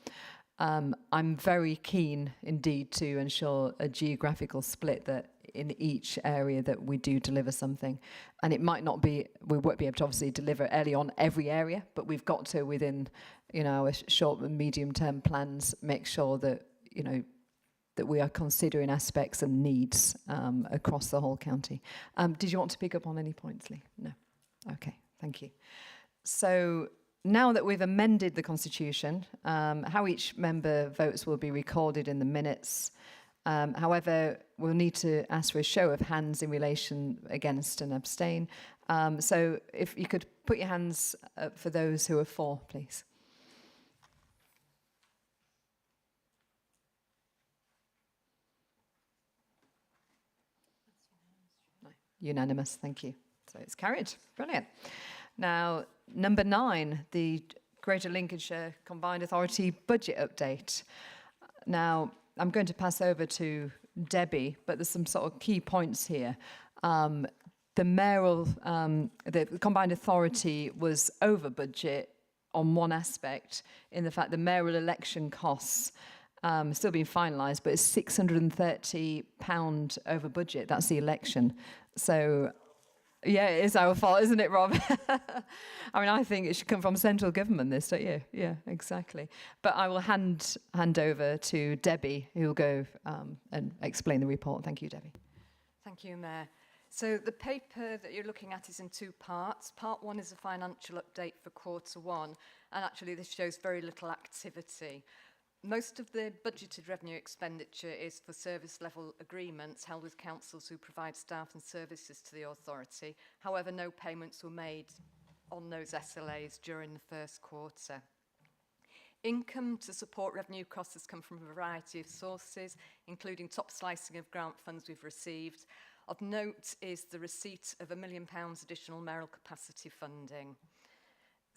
I'm very keen indeed to ensure a geographical split, that in each area that we do deliver something. And it might not be, we won't be able to obviously deliver early on every area, but we've got to, within, you know, our short and medium term plans, make sure that, you know, that we are considering aspects and needs across the whole county. Did you want to pick up on any points, Lee? No. Okay, thank you. So now that we've amended the constitution, how each member votes will be recorded in the minutes. However, we'll need to ask for a show of hands in relation against and abstain. So if you could put your hands up for those who are for, please. Unanimous, thank you. So it's carried. Brilliant. Now, number 9, the Greater Lincolnshire Combined Authority budget update. Now, I'm going to pass over to Debbie, but there's some sort of key points here. The mayoral, the Combined Authority was over budget on one aspect, in the fact the mayoral election costs still being finalised, but it's £630 over budget. That's the election. So, yeah, it is our fault, isn't it, Rob? I mean, I think it should come from central government, this, don't you? Yeah, exactly. But I will hand over to Debbie, who will go and explain the report. Thank you, Debbie. Thank you, Mayor. So the paper that you're looking at is in 2 parts. Part 1 is a financial update for Q1, and actually this shows very little activity. Most of the budgeted revenue expenditure is for service level agreements held with councils who provide staff and services to the authority. However, no payments were made on those SLAs during the first quarter. Income to support revenue costs has come from a variety of sources, including top slicing of grant funds we've received. Of note is the receipt of £1 million additional mayoral capacity funding.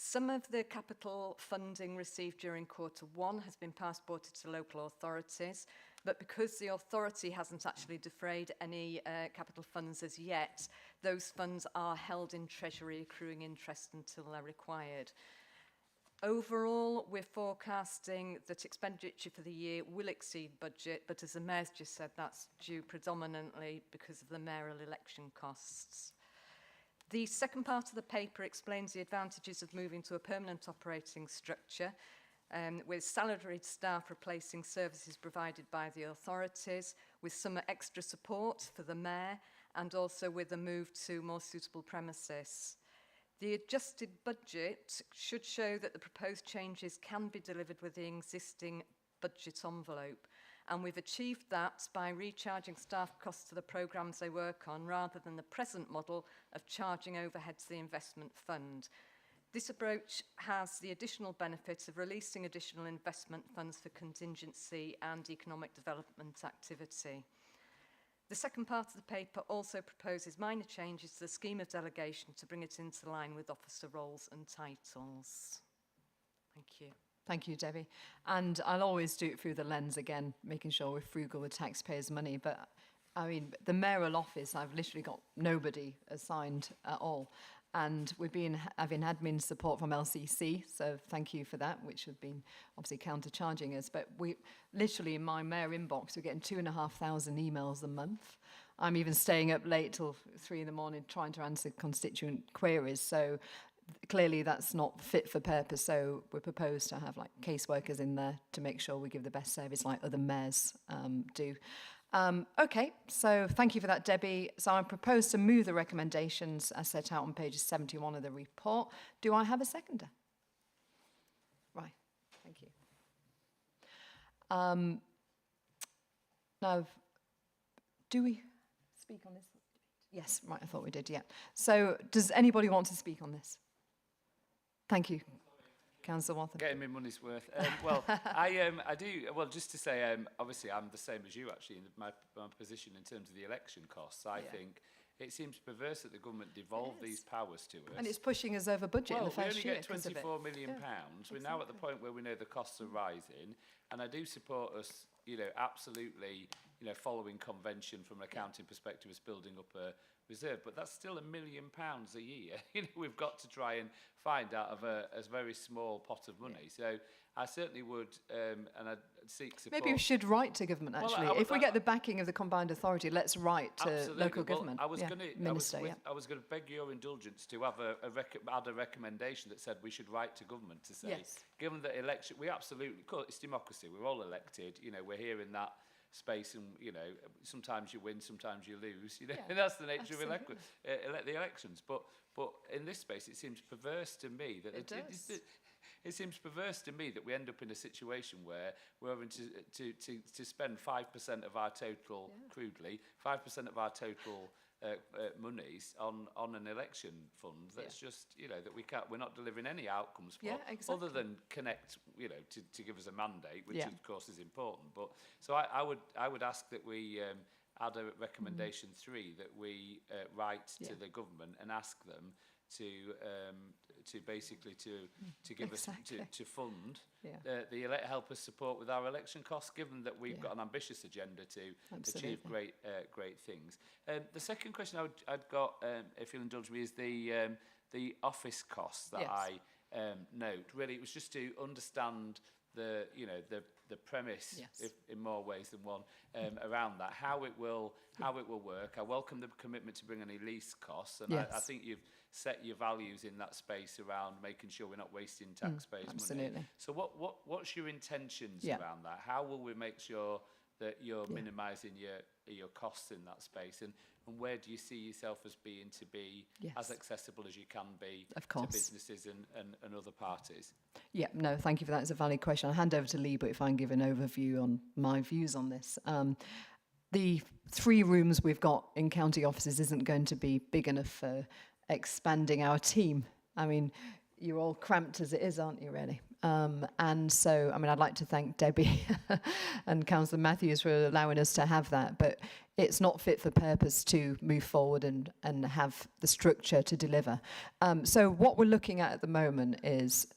Some of the capital funding received during Q1 has been passported to local authorities, but because the authority hasn't actually defrayed any capital funds as yet, those funds are held in Treasury, accruing interest until they're required. Overall, we're forecasting that expenditure for the year will exceed budget, but as the Mayor's just said, that's due predominantly because of the mayoral election costs. The second part of the paper explains the advantages of moving to a permanent operating structure, with salaried staff replacing services provided by the authorities, with some extra support for the Mayor, and also with a move to more suitable premises. The adjusted budget should show that the proposed changes can be delivered with the existing budget envelope. And we've achieved that by recharging staff costs to the programmes they work on, rather than the present model of charging overhead to the investment fund. This approach has the additional benefit of releasing additional investment funds for contingency and economic development activity. The second part of the paper also proposes minor changes to the scheme of delegation to bring it into line with officer roles and titles. Thank you. Thank you, Debbie. And I'll always do it through the lens again, making sure we're frugal with taxpayers' money. But I mean, the mayoral office, I've literally got nobody assigned at all. And we've been having admin support from LCC, so thank you for that, which have been obviously countercharging us. But we literally, in my mayor inbox, we're getting 2,500 emails a month. I'm even staying up late till 3 in the morning trying to answer constituent queries. So clearly that's not fit for purpose. So we propose to have like caseworkers in there to make sure we give the best service like other mayors do. Okay, so thank you for that, Debbie. So I propose to move the recommendations as set out on pages 71 of the report. Do I have a seconder? Right, thank you. Now, do we speak on this? Yes, right, I thought we did, yeah. So does anybody want to speak on this? Thank you. Councillor Wathen. Getting me money's worth. Well, I do. Well, just to say, obviously, I'm the same as you actually in my position in terms of the election costs. I think it seems perverse that the government devolved these powers to us. And it's pushing us over budget in the first year. We only get £24 million. We're now at the point where we know the costs are rising, and I do support us, absolutely, following convention from an accounting perspective, is building up a reserve, but that's still £1 million a year. We've got to try and find out of a very small pot of money. So I certainly would, and I'd seek support. Maybe we should write to government, actually. Well, if we get the backing of the combined authority, let's write to local government. I was going to beg your indulgence to have add a recommendation that said we should write to government to say, given that election, we absolutely, it's democracy, we're all elected, we're here in that space, and sometimes you win, sometimes you lose, and that's the nature of the elections. But in this space, it seems perverse to me that it seems perverse to me that we end up in a situation where we're having to spend 5% of our total, crudely, 5% of our total monies on an election fund that's just that we're not delivering any outcomes for, other than connect to give us a mandate, which of course is important. But so I would ask that we add a recommendation 3 that we write to the government and ask them to basically to give us to fund help us support with our election costs, given that we've got an ambitious agenda to achieve great things. The second question I'd got, if you'll indulge me, is the office costs that I note. Really, it was just to understand the premise, if in more ways than one, around that, how it will work. I welcome the commitment to bring any lease costs, and I think you've set your values in that space around making sure we're not wasting taxpayers' money. So what's your intentions around that? How will we make sure that you're minimising your costs in that space, and where do you see yourself as being to be as accessible as you can be to businesses and other parties? Yeah, no, thank you for that. It's a valid question. I'll hand over to Lee, but if I can give an overview on my views on this. The 3 rooms we've got in county offices isn't going to be big enough for expanding our team. I mean, you're all cramped as it is, aren't you, really? And so, I mean, I'd like to thank Debbie and Councillor Matthews for allowing us to have that, but it's not fit for purpose to move forward and have the structure to deliver. So what we're looking at the moment is,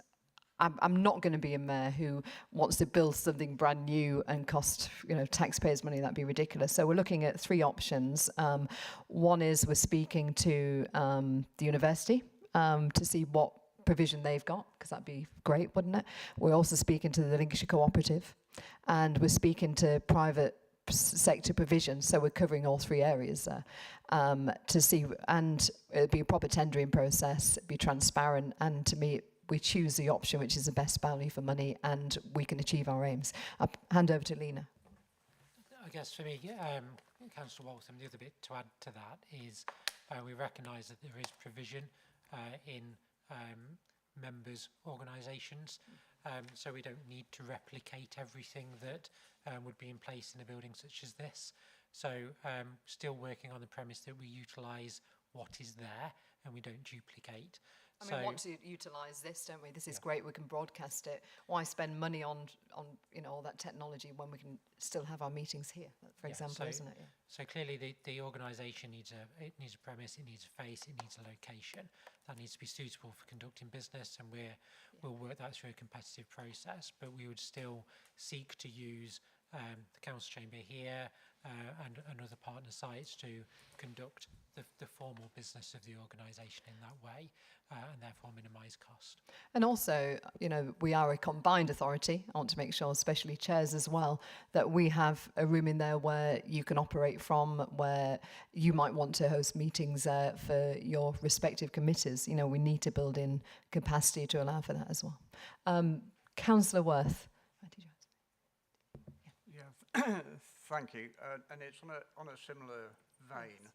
I'm not going to be a mayor who wants to build something brand new and cost taxpayers' money. That'd be ridiculous. So we're looking at 3 options. One is we're speaking to the university to see what provision they've got, because that'd be great, wouldn't it? We're also speaking to the Lincolnshire Cooperative, and we're speaking to private sector provision. So we're covering all 3 areas there to see, and it'd be a proper tendering process, it'd be transparent, and to me, we choose the option which is the best value for money, and we can achieve our aims. I'll hand over to Lena. I guess for me, Councillor Waltham, the other bit to add to that is we recognise that there is provision in members' organisations, so we don't need to replicate everything that would be in place in a building such as this. So still working on the premise that we utilise what is there and we don't duplicate. I mean, we want to utilise this, don't we? This is great. We can broadcast it. Why spend money on all that technology when we can still have our meetings here, for example, isn't it? Yeah. So clearly, the organisation needs a premise, it needs a face, it needs a location that needs to be suitable for conducting business, and we'll work that through a competitive process. But we would still seek to use the council chamber here and other partner sites to conduct the formal business of the organisation in that way, and therefore minimise cost. And also, we are a combined authority. I want to make sure, especially chairs as well, that we have a room in there where you can operate from, where you might want to host meetings for your respective committees. We need to build in capacity to allow for that as well. Councillor Worth. Yeah, Thank you. And it's on a similar vein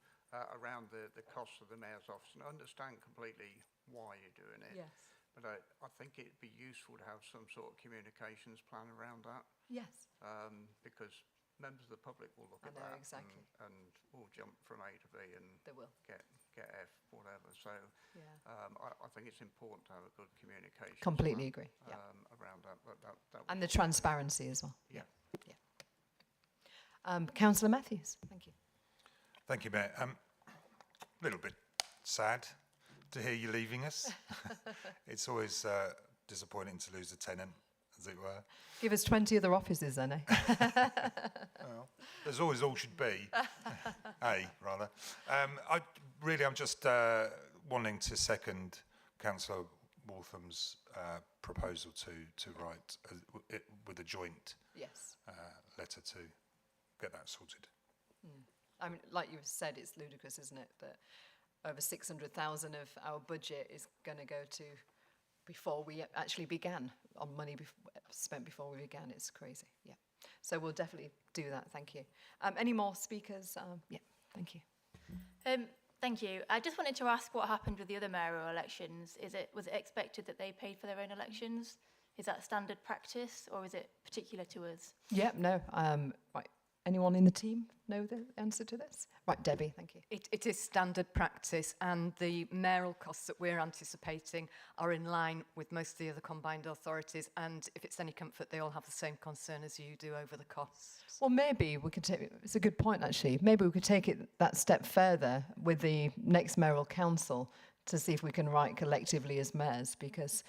around the cost of the Mayor's office. And I understand completely why you're doing it. Yes. But I think it'd be useful to have some sort of communications plan around that. Yes. Because members of the public will look I at know, that exactly. and will jump from A to B and They will. get F, whatever. So Yeah. I think it's important to have a good communication Completely agree. Yeah. around that. But that And the transparency as well. Yeah. Councillor Matthews. Thank you. Thank you, Mayor. A little bit sad to hear you leaving us. It's always disappointing to lose a tenant, as it were. Give us 20 other offices then, eh? Well, there's always all should be. Rather. I'm just wanting to second Councillor Waltham's proposal to write it with a joint Yes. letter to get that sorted. I mean, like you said, it's ludicrous, isn't it? That over 600,000 of our budget is going to go to before we actually began, on money spent before we began. It's crazy, yeah. So we'll definitely do that, thank you. Any more speakers? Yeah, thank you. Thank you. I just wanted to ask what happened with the other mayoral elections. Was it expected that they paid for their own elections? Is that standard practice, or is it particular to us? Yeah, no. Right. Anyone in the team know the answer to this? Right, Debbie, thank you. It is standard practice, and the mayoral costs that we're anticipating are in line with most of the other combined authorities, and if it's any comfort, they all have the same concern as you do over the costs. Well, maybe we could take, it's a good point actually, maybe we could take it that step further with the next mayoral council to see if we can write collectively as mayors, because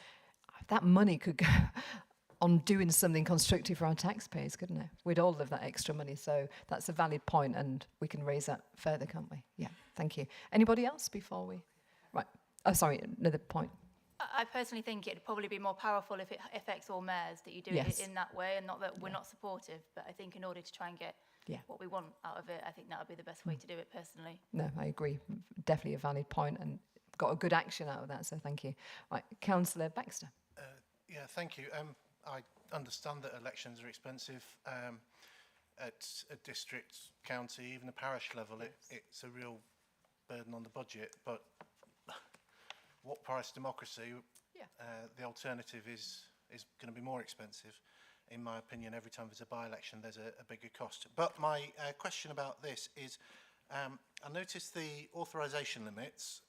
that money could go on doing something constructive for our taxpayers, couldn't it? We'd all love that extra money, so that's a valid point, and we can raise that further, can't we? Yeah, thank you. Anybody else before we... Right, oh, sorry, another point. I personally think it'd probably be more powerful if it affects all mayors, that you do Yes. it in that way, and not that we're not supportive, but I think in order to try and get what we want out of it, I think that would be the best way to do it personally. No, I agree. Definitely a valid point, and got a good action out of that, so thank you. Right, Councillor Baxter. Yeah, thank you. I understand that elections are expensive at a district, county, even a parish level. It's a real burden on the budget, but what price democracy? The alternative is going to be more expensive. In my opinion, every time there's a by-election, there's a bigger cost. But my question about this is, I noticed the authorisation limits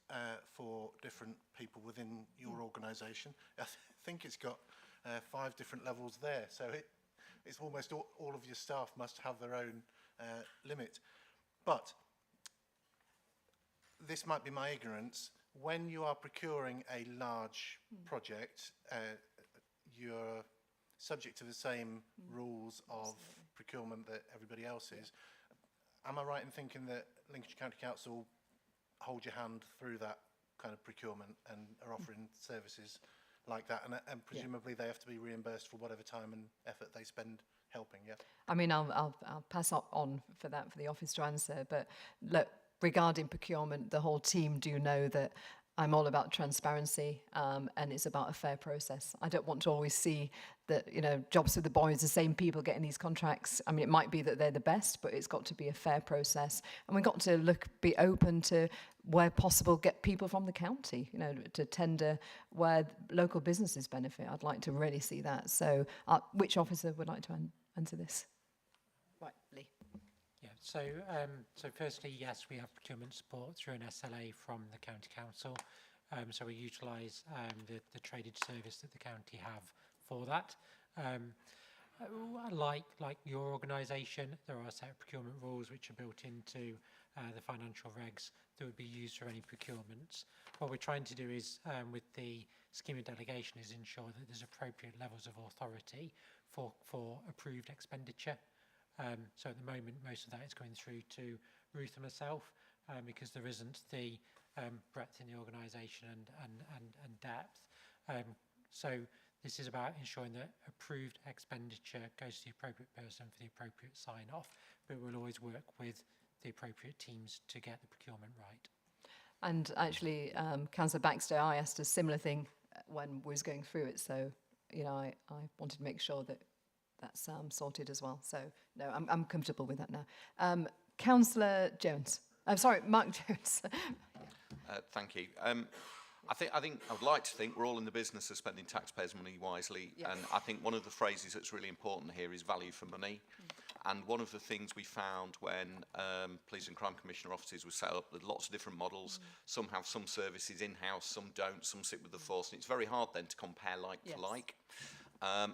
for different people within your organisation. I think it's got 5 different levels there, so it's almost all of your staff must have their own limit. But this might be my ignorance. When you are procuring a large project, you're subject to the same rules of procurement that everybody else is. Am I right in thinking that Lincolnshire County Council hold your hand through that kind of procurement and are offering services like that, and presumably they have to be reimbursed for whatever time and effort they spend helping? Yeah. I mean, I'll pass on for that for the office to answer. But look, regarding procurement, the whole team do know that I'm all about transparency, and it's about a fair process. I don't want to always see that, jobs for the boys, the same people getting these contracts. I mean, it might be that they're the best, but it's got to be a fair process. And we've got to be open to, where possible, get people from the county, to tender where local businesses benefit. I'd like to really see that. So which officer would like to answer this? Right, Lee. Yeah, so firstly, yes, we have procurement support through an SLA from the County Council. So we utilise the traded service that the county have for that. Like your organisation, there are a set of procurement rules which are built into the financial regs that would be used for any procurements. What we're trying to do is, with the scheme of delegation, is ensure that there's appropriate levels of authority for approved expenditure. So at the moment, most of that is going through to Ruth and myself, because there isn't the breadth in the organisation and depth. So this is about ensuring that approved expenditure goes to the appropriate person for the appropriate sign-off, but we'll always work with the appropriate teams to get the procurement right. And actually, Councillor Baxter, I asked a similar thing when we was going through it. So, I wanted to make sure that that's sorted as well. So no, I'm comfortable with that now. Councillor Jones. I'm sorry, Mark Jones. Thank you. I think I would like to think we're all in the business of spending taxpayers' money wisely, and I think one of the phrases that's really important here is value for money. And one of the things we found when Police and Crime Commissioner offices were set up, there's lots of different models. Some have some services in-house, some don't, some sit with the force, and it's very hard then to compare like for like.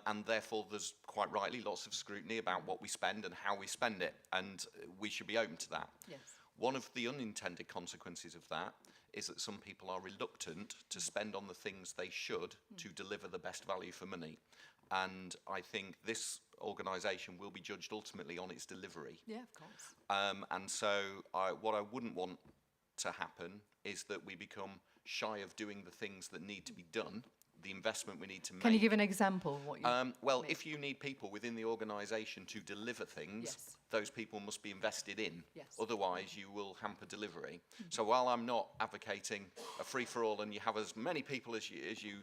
And therefore there's quite rightly lots of scrutiny about what we spend and how we spend it, and we should be open to that. Yes. One of the unintended consequences of that is that some people are reluctant to spend on the things they should to deliver the best value for money. And I think this organisation will be judged ultimately on its delivery. Yeah, of course. And so what I wouldn't want to happen is that we become shy of doing the things that need to be done, the investment we need to make. Can you give an example of what you well, if you need people within the organisation to deliver things, those people must be invested in. Otherwise, you will hamper delivery. So while I'm not advocating a free-for-all and you have as many people as you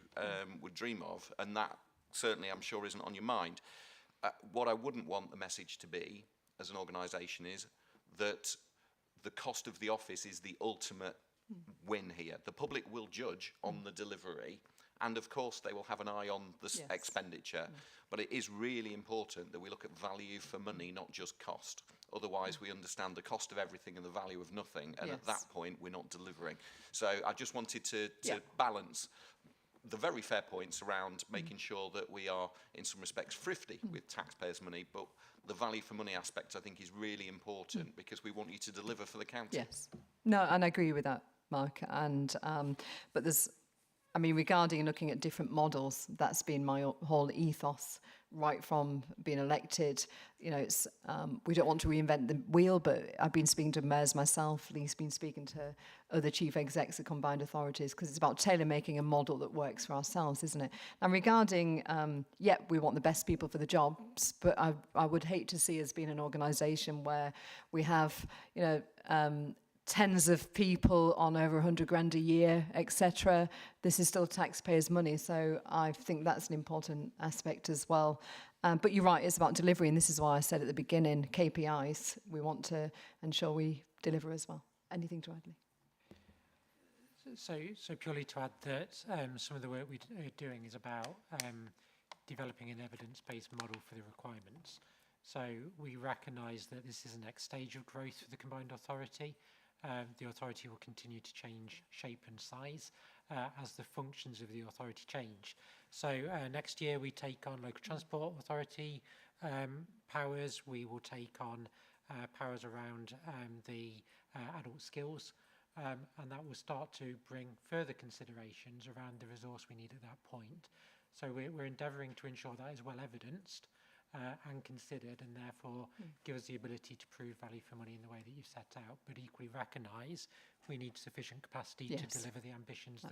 would dream of, and that certainly I'm sure isn't on your mind, what I wouldn't want the message to be as an organisation is that the cost of the office is the ultimate win here. The public will judge on the delivery, and of course they will have an eye on the expenditure, but it is really important that we look at value for money, not just cost. Otherwise we understand the cost of everything and the value of nothing, and at that point we're not delivering. So I just wanted to balance the very fair points around making sure that we are in some respects thrifty with taxpayers' money, but the value for money aspect I think is really important because we want you to deliver for the county. Yes. No, and I agree with that, Mark. And but there's, I mean, regarding looking at different models, that's been my whole ethos right from being elected. You know, it's we don't want to reinvent the wheel, but I've been speaking to mayors myself. Lee's been speaking to other chief execs of combined authorities, because it's about tailor-making a model that works for ourselves, isn't it? And regarding, we want the best people for the jobs, but I would hate to see us being an organisation where we have, you know, tens of people on over 100 grand a year, etc. This is still taxpayers' money, so I think that's an important aspect as well. But you're right, it's about delivery, and this is why I said at the beginning, KPIs, we want to ensure we deliver as well. Anything to add, Lee? So purely to add that some of the work we're doing is about developing an evidence-based model for the requirements. So we recognise that this is the next stage of growth for the combined authority. The authority will continue to change shape and size as the functions of the authority change. So next year we take on local transport authority powers. We will take on powers around the adult skills, and that will start to bring further considerations around the resource we need at that point. So we're endeavouring to ensure that is well evidenced and considered, and therefore give us the ability to prove value for money in the way that you've set out, but equally recognise we need sufficient capacity to deliver the ambitions that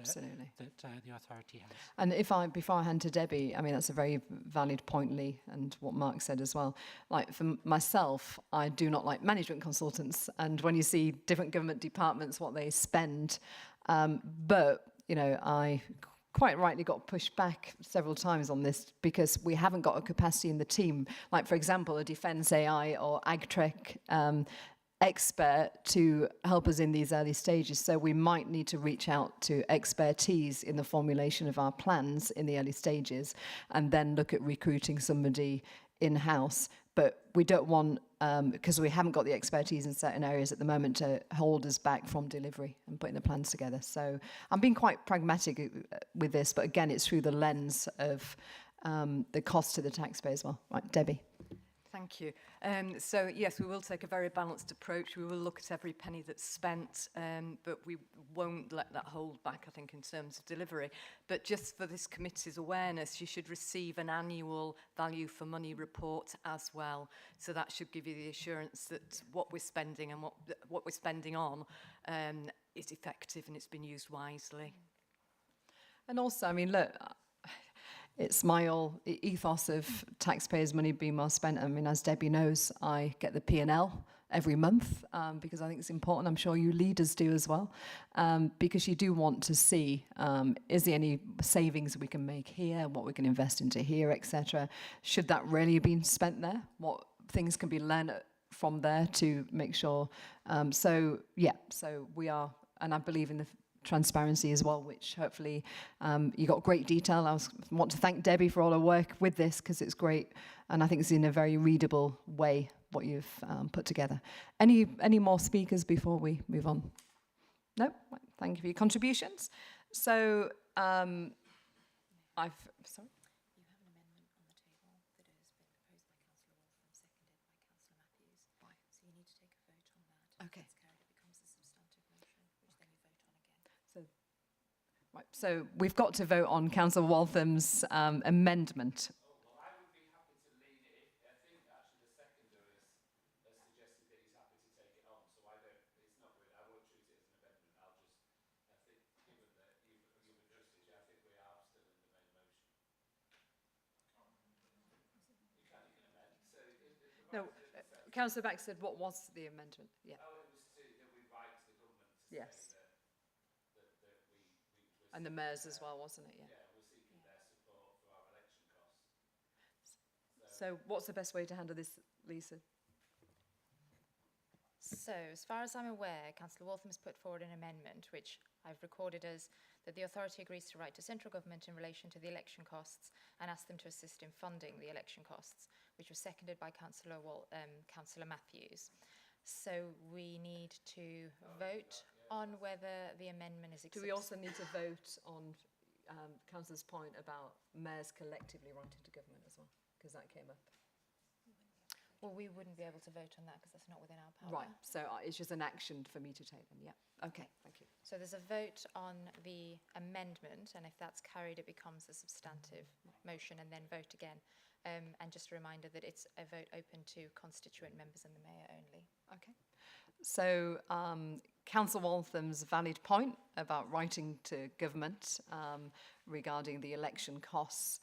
the authority has. And before I hand to Debbie, I mean, that's a very valid point, Lee, and what Mark said as well. Like, for myself, I do not like management consultants, and when you see different government departments, what they spend, but, you know, I quite rightly got pushed back several times on this because we haven't got a capacity in the team. Like, for example, a defence AI or AgTech expert to help us in these early stages. So we might need to reach out to expertise in the formulation of our plans in the early stages and then look at recruiting somebody in-house. But we don't want, because we haven't got the expertise in certain areas at the moment, to hold us back from delivery and putting the plans together. So I'm being quite pragmatic with this, but again, it's through the lens of the cost to the taxpayer as well. Right, Debbie. Thank you. So, yes, we will take a very balanced approach. We will look at every penny that's spent, but we won't let that hold back, I think, in terms of delivery. But just for this committee's awareness, you should receive an annual value for money report as well. So that should give you the assurance that what we're spending and what we're spending on is effective and it's been used wisely. And also, I mean, look, it's my whole ethos of taxpayers' money being well spent. I mean, as Debbie knows, I get the P&L every month, because I think it's important. I'm sure you leaders do as well, because you do want to see, is there any savings we can make here, what we can invest into here, etc. Should that really have been spent there? What things can be learned from there to make sure? So we are, and I believe in the transparency as well, which hopefully you got great detail. I want to thank Debbie for all her work with this, because it's great, and I think it's in a very readable way what you've put together. Any more speakers before we move on? No? Thank you for your contributions. So sorry? Okay. Right, so we've got to vote on Councillor Waltham's amendment. Well, I would be happy to lean it. I think actually the seconder has suggested that he's happy to take it on, so I won't treat it as an amendment. I'll just, I think, given that you've addressed it, I think we are still in the main motion. You can amend. So No, Councillor Back said, what was the amendment? Yeah. Oh, it was that we write to the government to yes. say that and the mayors as well, wasn't it? Yeah. Yeah, we're seeking their support for our election costs. So what's the best way to handle this, Lisa? So, as far as I'm aware, Councillor Waltham has put forward an amendment, which I've recorded as that the authority agrees to write to central government in relation to the election costs and ask them to assist in funding the election costs, which was seconded by Councillor Matthews. So we need to vote on whether the amendment is accepted. Do we also need to vote on Councillor's point about mayors collectively writing to government as well? Because that came up. Well, we wouldn't be able to vote on that because that's not within our power. Right, so it's just an action for me to take them, yeah. Okay, thank you. So there's a vote on the amendment, and if that's carried, it becomes a substantive motion and then vote again. And just a reminder that it's a vote open to constituent members and the mayor only. Okay. So Councillor Waltham's valid point about writing to government regarding the election costs,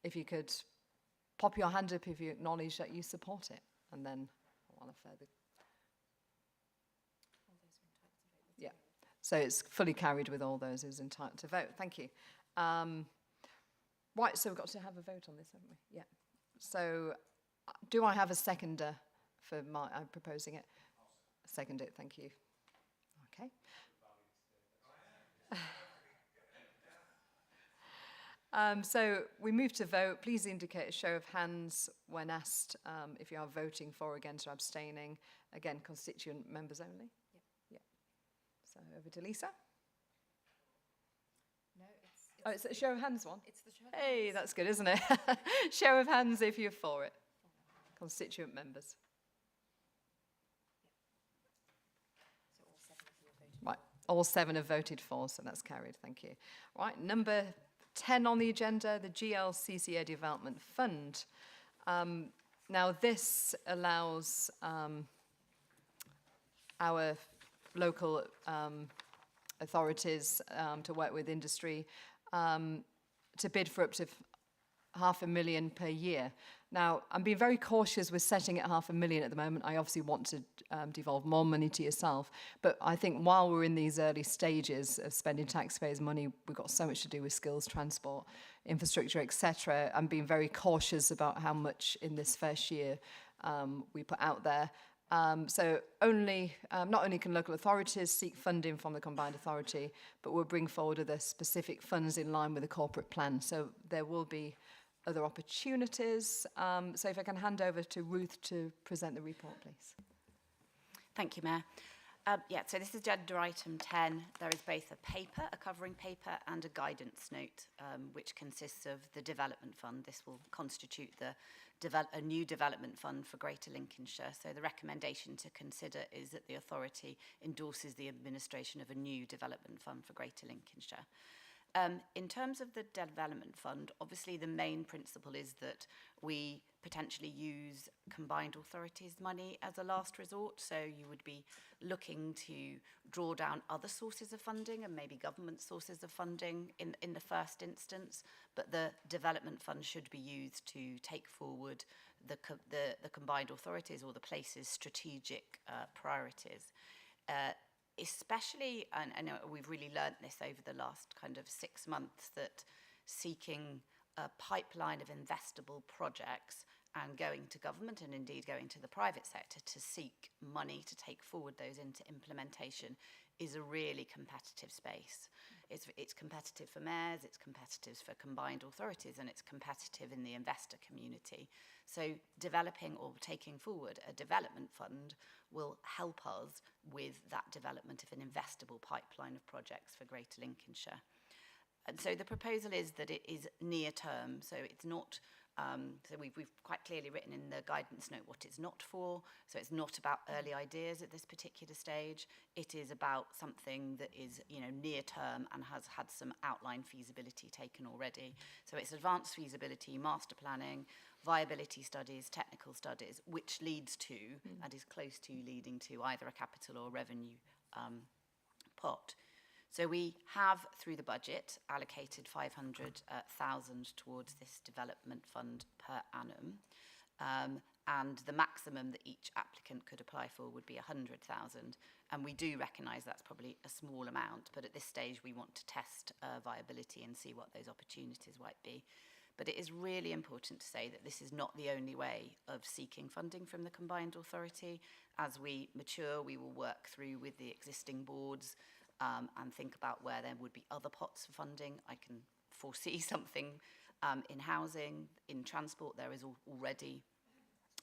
if you could pop your hand up if you acknowledge that you support it, and then on a further. Yeah, so it's fully carried with all those who's entitled to vote. Thank you. Right, so we've got to have a vote on this, haven't we? Yeah. So do I have a seconder for my, I'm proposing it? Second it, thank you. Okay. So we move to vote. Please indicate a show of hands when asked if you are voting for, against, or abstaining. Again, constituent members only. Yeah. So over to Lisa. No, it's a show of hands one? It's the show of Hey, hands. that's good, isn't it? Show of hands if you're for it. Constituent members. Right, all 7 have voted for, so that's carried, thank you. Right, number 10 on the agenda, the GLCCA Development Fund. Now this allows our local authorities to work with industry to bid for up to £500,000 per year. Now, I'm being very cautious with setting it £500,000 at the moment. I obviously want to devolve more money to yourself. But I think while we're in these early stages of spending taxpayers' money, we've got so much to do with skills, transport, infrastructure, etc. I'm being very cautious about how much in this first year we put out there. So not only can local authorities seek funding from the combined authority, but we'll bring forward other specific funds in line with the corporate plan. So there will be other opportunities. So if I can hand over to Ruth to present the report, please. Thank you, Mayor. So this is agenda item 10. There is both a paper, a covering paper, and a guidance note, which consists of the development fund. This will constitute a new development fund for Greater Lincolnshire. So the recommendation to consider is that the authority endorses the administration of a new development fund for Greater Lincolnshire. In terms of the development fund, obviously the main principle is that we potentially use combined authorities money as a last resort. So you would be looking to draw down other sources of funding and maybe government sources of funding in the first instance. But the development fund should be used to take forward the combined authorities or the place's strategic priorities. Especially, and I know we've really learnt this over the last kind of 6 months, that seeking a pipeline of investable projects and going to government and indeed going to the private sector to seek money to take forward those into implementation is a really competitive space. It's competitive for mayors, it's competitive for combined authorities, and it's competitive in the investor community. So developing or taking forward a development fund will help us with that development of an investable pipeline of projects for Greater Lincolnshire. And so the proposal is that it is near term, so it's not, so we've quite clearly written in the guidance note what it's not for. So it's not about early ideas at this particular stage. It is about something that is, near term and has had some outline feasibility taken already. So it's advanced feasibility, master planning, viability studies, technical studies, which leads to, and is close to leading to either a capital or revenue pot. So we have, through the budget, allocated 500,000 towards this development fund per annum. And the maximum that each applicant could apply for would be 100,000. And we do recognise that's probably a small amount, but at this stage we want to test viability and see what those opportunities might be. But it is really important to say that this is not the only way of seeking funding from the combined authority. As we mature, we will work through with the existing boards and think about where there would be other pots for funding. I can foresee something in housing, in transport. There is already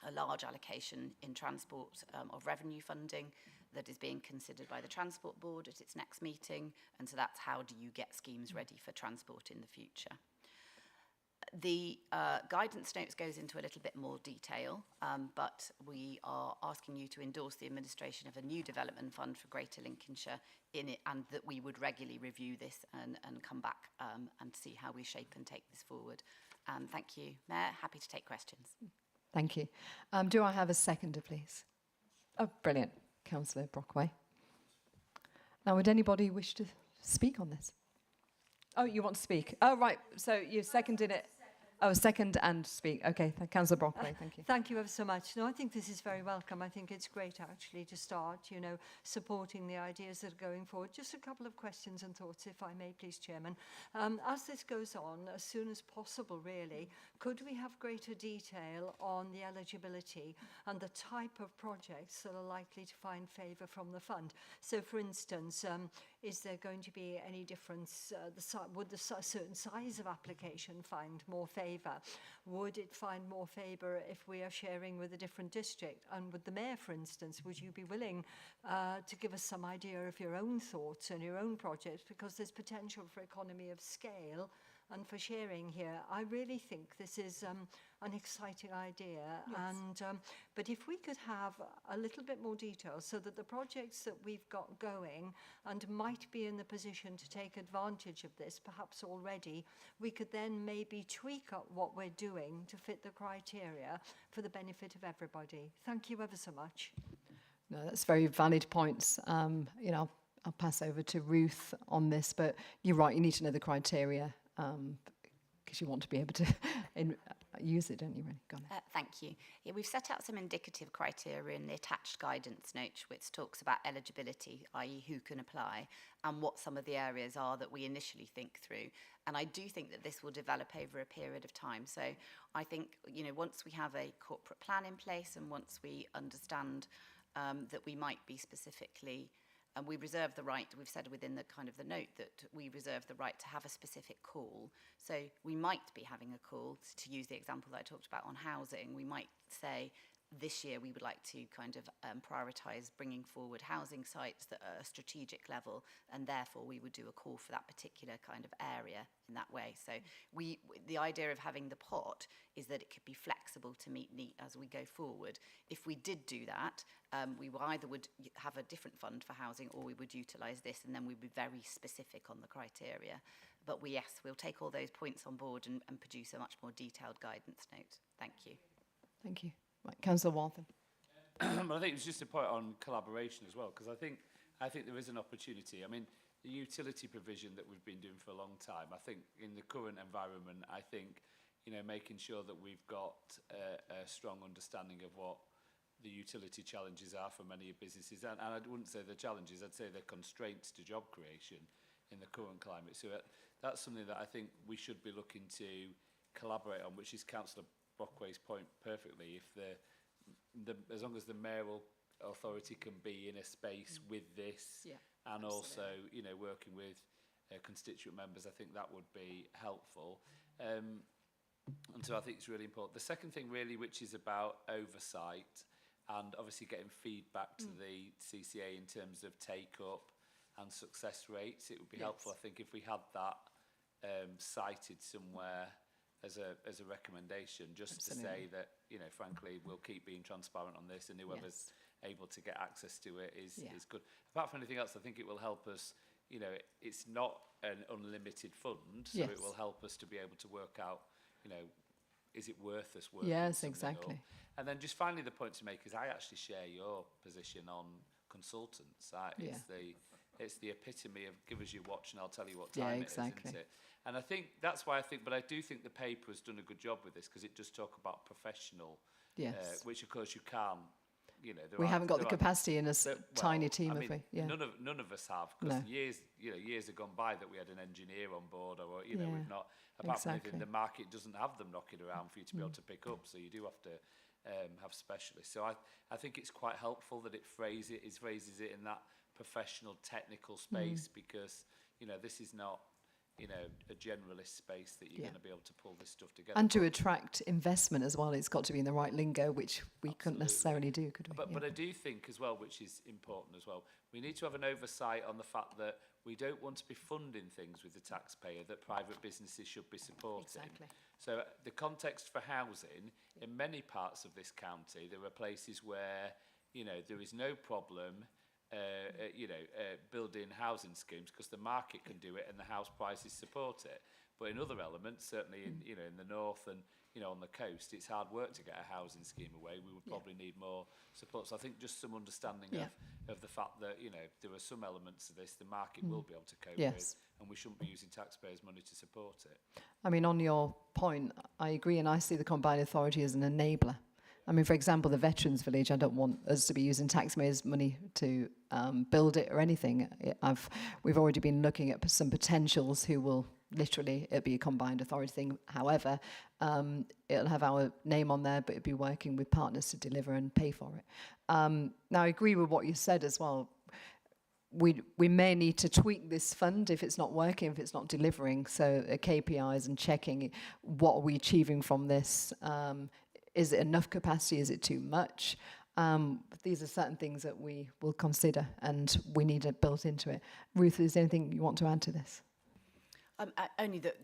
a large allocation in transport of revenue funding that is being considered by the Transport Board at its next meeting. And so that's how do you get schemes ready for transport in the future. The guidance notes goes into a little bit more detail, but we are asking you to endorse the administration of a new development fund for Greater Lincolnshire in it, and that we would regularly review this and come back and see how we shape and take this forward. Thank you, Mayor. Happy to take questions. Thank you. Do I have a seconder, please? Oh, brilliant. Councillor Brockway. Now, would anybody wish to speak on this? Oh, you want to speak? Oh, right. So you seconded it. Oh, second and speak. Okay, Councillor Brockway, thank you. Thank you ever so much. No, I think this is very welcome. I think it's great actually to start, supporting the ideas that are going forward. Just a couple of questions and thoughts, if I may, please, Chairman. As this goes on, as soon as possible, really, could we have greater detail on the eligibility and the type of projects that are likely to find favour from the fund? So, for instance, is there going to be any difference? Would the certain size of application find more favour? Would it find more favour if we are sharing with a different district? And with the Mayor, for instance, would you be willing to give us some idea of your own thoughts and your own projects? Because there's potential for economy of scale and for sharing here. I really think this is an exciting idea. Yes. But if we could have a little bit more detail so that the projects that we've got going and might be in the position to take advantage of this, perhaps already, we could then maybe tweak up what we're doing to fit the criteria for the benefit of everybody. Thank you ever so much. No, that's very valid points. I'll pass over to Ruth on this, but you're right, you need to know the criteria. Because you want to be able to use it, don't you, really? Go on. Thank you. Yeah, we've set out some indicative criteria in the attached guidance note, which talks about eligibility, i.e. who can apply, and what some of the areas are that we initially think through. And I do think that this will develop over a period of time. So I think, once we have a corporate plan in place and once we understand that we might be specifically and we reserve the right, we've said within the kind of the note that we reserve the right to have a specific call. So we might be having a call, to use the example that I talked about on housing, we might say, This year, we would like to kind of prioritise bringing forward housing sites that are a strategic level, and therefore we would do a call for that particular kind of area in that way. So the idea of having the pot is that it could be flexible to meet need as we go forward. If we did do that, we either would have a different fund for housing, or we would utilise this, and then we'd be very specific on the criteria. But we'll take all those points on board and produce a much more detailed guidance note. Thank you. Thank you. Right, Councillor Waltham. But I think it was just a point on collaboration as well, because I think there is an opportunity. I mean, the utility provision that we've been doing for a long time, I think in the current environment, I think, you know, making sure that we've got a strong understanding of what the utility challenges are for many businesses, and I wouldn't say the challenges, I'd say the constraints to job creation in the current climate. So that's something that I think we should be looking to collaborate on, which is Councillor Brockway's point perfectly. If as long as the mayoral authority can be in a space with this, and absolutely. Also, you know, working with constituent members, I think that would be helpful. And so I think it's really important. The second thing really, which is about oversight and obviously getting feedback to the CCA in terms of take-up and success rates, it would be helpful, I think, if we had that cited somewhere as a recommendation, just absolutely. To say that, you know, frankly, we'll keep being transparent on this, and whoever's able to get access to it is good. Apart from anything else, I think it will help us, you know, it's not an unlimited fund, so it will help us to be able to work out, you know, is it worth us working? Yes, exactly. Up? And then just finally the point to make is I actually share your position on consultants. It's the epitome of give us your watch and I'll tell you what time it is, isn't it? And I think that's why but I do think the paper has done a good job with this, because it does talk about professional, which of course you can't, you know. We haven't got the capacity in a tiny team, have we? Yeah. None of us have, because years have gone by that we had an engineer on board, or, you know, we've not, apart from anything, the market doesn't have them knocking around for you to be able to pick up, so you do have to have specialists. So I think it's quite helpful that it phrases it in that professional technical space, because, you know, this is not, you know, a generalist space that you're going to be able to pull this stuff together. And to attract investment as well, it's got to be in the right lingo, which we couldn't necessarily do, could we? But I do think as well, which is important as well, we need to have an oversight on the fact that we don't want to be funding things with the taxpayer that private businesses should be supporting. Exactly. So the context for housing, in many parts of this county, there are places where, you know, there is no problem building housing schemes because the market can do it and the house prices support it. But in other elements, certainly in the north and, you know, on the coast, it's hard work to get a housing scheme away. We would probably need more support. So I think just some understanding of the fact that, you know, there are some elements of this the market will be able to cope with, and we shouldn't be using taxpayers' money to support it. I mean, on your point, I agree, and I see the Combined Authority as an enabler. I mean, for example, the Veterans Village, I don't want us to be using taxpayers' money to build it or anything. We've already been looking at some potentials who will literally, it'll be a Combined Authority thing. However, it'll have our name on there, but it'll be working with partners to deliver and pay for it. Now, I agree with what you said as well. We may need to tweak this fund if it's not working, if it's not delivering. So KPIs and checking what are we achieving from this. Is it enough capacity? Is it too much? These are certain things that we will consider, and we need it built into it. Ruth, is there anything you want to add to this? Only that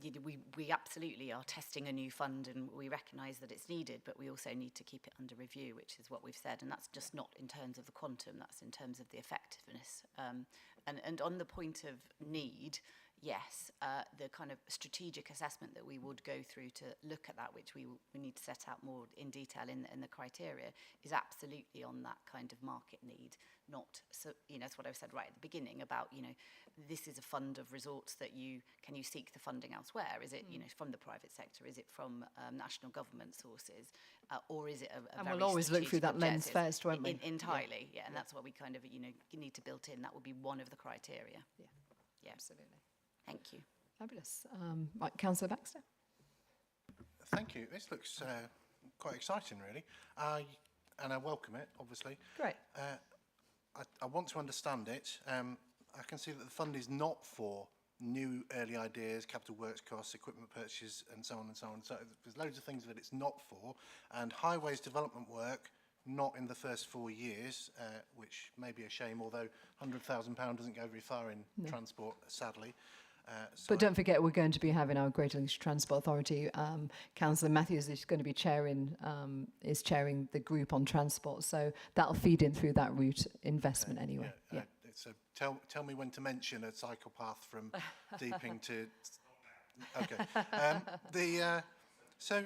we absolutely are testing a new fund, and we recognise that it's needed, but we also need to keep it under review, which is what we've said, and that's just not in terms of the quantum, that's in terms of the effectiveness. And on the point of need, yes, the kind of strategic assessment that we would go through to look at that, which we need to set out more in detail in the criteria, is absolutely on that kind of market need. Not, so, you know, that's what I said right at the beginning about, you know, this is a fund of resorts that can you seek the funding elsewhere? Is it, you know, from the private sector? Is it from national government sources? Or is it a and we'll always look through that lens first, won't we? Entirely, yeah. And that's what we kind of, you know, need to build in. That would be one of the criteria. Yeah, absolutely. Thank you. Fabulous. Right, Councillor Baxter. Thank you. This looks quite exciting, really. And I welcome it, obviously. Great. I want to understand it. I can see that the fund is not for new early ideas, capital works costs, equipment purchases, and so on and so on. So there's loads of things that it's not for. And highways development work not in the first 4 years, which may be a shame, although £100,000 doesn't go very far in transport, sadly. But don't forget, we're going to be having our Greater Lincolnshire Transport Authority. Councillor Matthews is going to be chairing the group on transport, so that'll feed in through that route investment anyway. So tell me when to mention a cycle path from Deeping to. Okay. So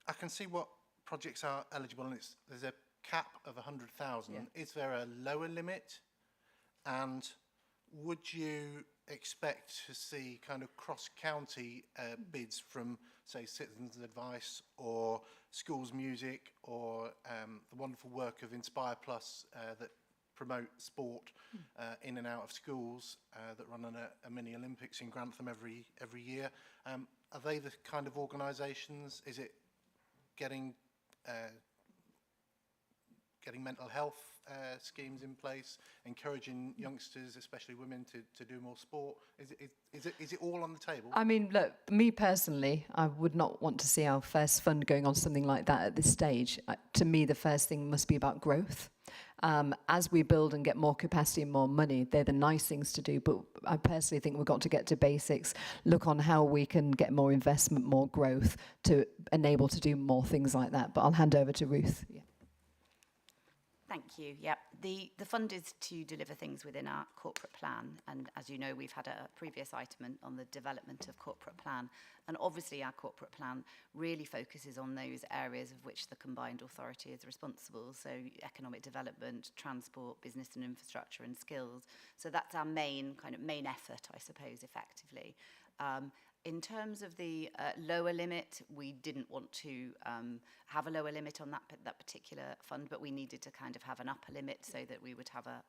I can see what projects are eligible, and there's a cap of 100,000. Is there a lower limit? And would you expect to see kind of cross-county bids from, say, Citizens Advice or Schools Music or the wonderful work of Inspire Plus that promote sport in and out of schools that run on a mini Olympics in Grantham every year? Are they the kind of organisations? Is it getting mental health schemes in place, encouraging youngsters, especially women, to do more sport? Is it all on the table? I mean, look, me personally, I would not want to see our first fund going on something like that at this stage. To me, the first thing must be about growth. As we build and get more capacity and more money, they're the nice things to do, but I personally think we've got to get to basics, look on how we can get more investment, more growth to enable to do more things like that. But I'll hand over to Ruth. Yeah. Thank you. Yeah, the fund is to deliver things within our corporate plan, and as you know, we've had a previous item on the development of corporate plan, and obviously our corporate plan really focuses on those areas of which the combined authority is responsible, so economic development, transport, business and infrastructure and skills. So that's our main effort, I suppose, effectively. In terms of the lower limit, we didn't want to have a lower limit on that particular fund, but we needed to kind of have an upper limit so that we would have a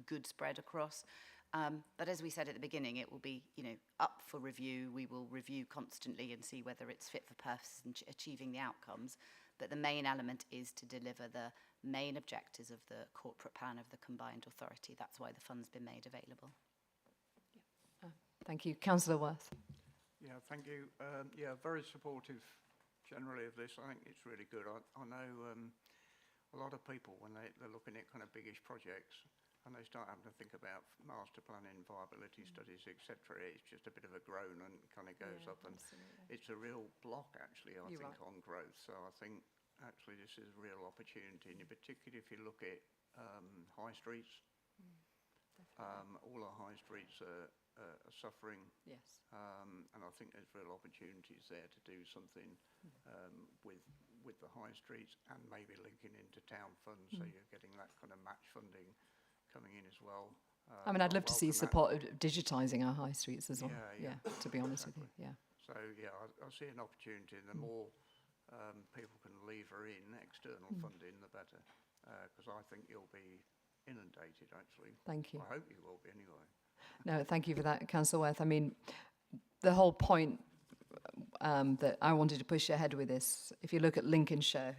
good spread across. But as we said at the beginning, it will be up for review. We will review constantly and see whether it's fit for purpose and achieving the outcomes. But the main element is to deliver the main objectives of the corporate plan of the combined authority. That's why the fund's been made available. Thank you. Councillor Worth. Yeah, thank you. Very supportive generally of this. I think it's really good. I know a lot of people, when they're looking at kind of biggish projects and they start having to think about master planning, viability studies, etc., it's just a bit of a groan and kind of goes up. And it's a real block, actually, I think, on growth. So I think, actually, this is a real opportunity, and particularly if you look at high streets. All our high streets are suffering. Yes. And I think there's real opportunities there to do something with the high streets and maybe linking into town funds, so you're getting that kind of match funding coming in as well. I mean, I'd love to see support of digitising our high streets as well. Yeah, to be honest with you. Yeah. So I see an opportunity, and the more people can lever in external funding, the better, because I think you'll be inundated, actually. Thank you. I hope you will be anyway. No, thank you for that, Councillor Worth. I mean, the whole point that I wanted to push ahead with this, if you look at Lincolnshire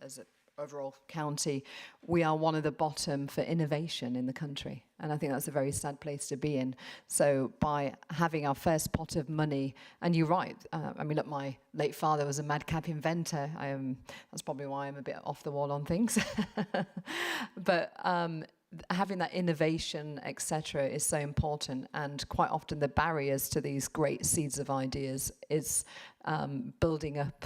as an overall county, we are one of the bottom for innovation in the country. And I think that's a very sad place to be in. So by having our first pot of money, and you're right, I mean, look, my late father was a madcap inventor. That's probably why I'm a bit off the wall on things. But having that innovation, etc., is so important, and quite often the barriers to these great seeds of ideas is building up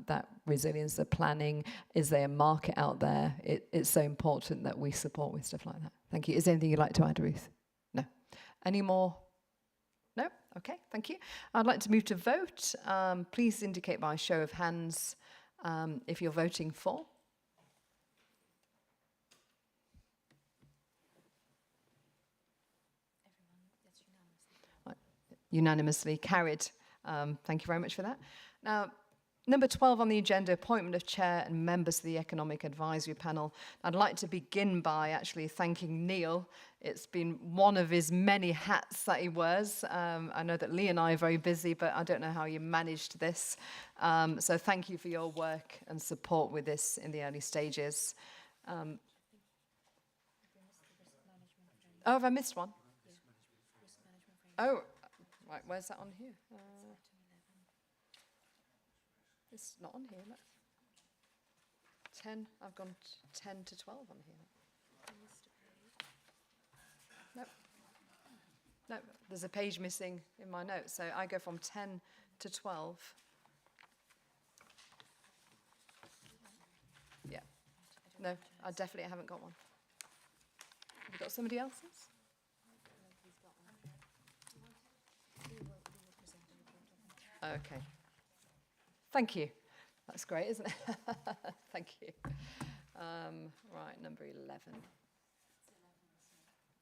that resilience, the planning. Is there a market out there? It's so important that we support with stuff like that. Thank you. Is there anything you'd like to add, Ruth? No. Any more? No? Okay, thank you. I'd like to move to vote. Please indicate by a show of hands if you're voting for. Unanimously carried. Thank you very much for that. Now, number 12 on the agenda, appointment of chair and members of the Economic Advisory Panel. I'd like to begin by actually thanking Neil. It's been one of his many hats that he wears. I know that Lee and I are very busy, but I don't know how you managed this. So thank you for your work and support with this in the early stages. Oh, have I missed one? Oh. Right, where's that on here? It's not on here. Look. 10? I've gone 10 to 12 on here. Nope. No, there's a page missing in my notes, so I go from 10 to 12. Yeah. No, I definitely haven't got one. Have you got somebody else's? Okay. Thank you. That's great, isn't it? Thank you. Right, number 11.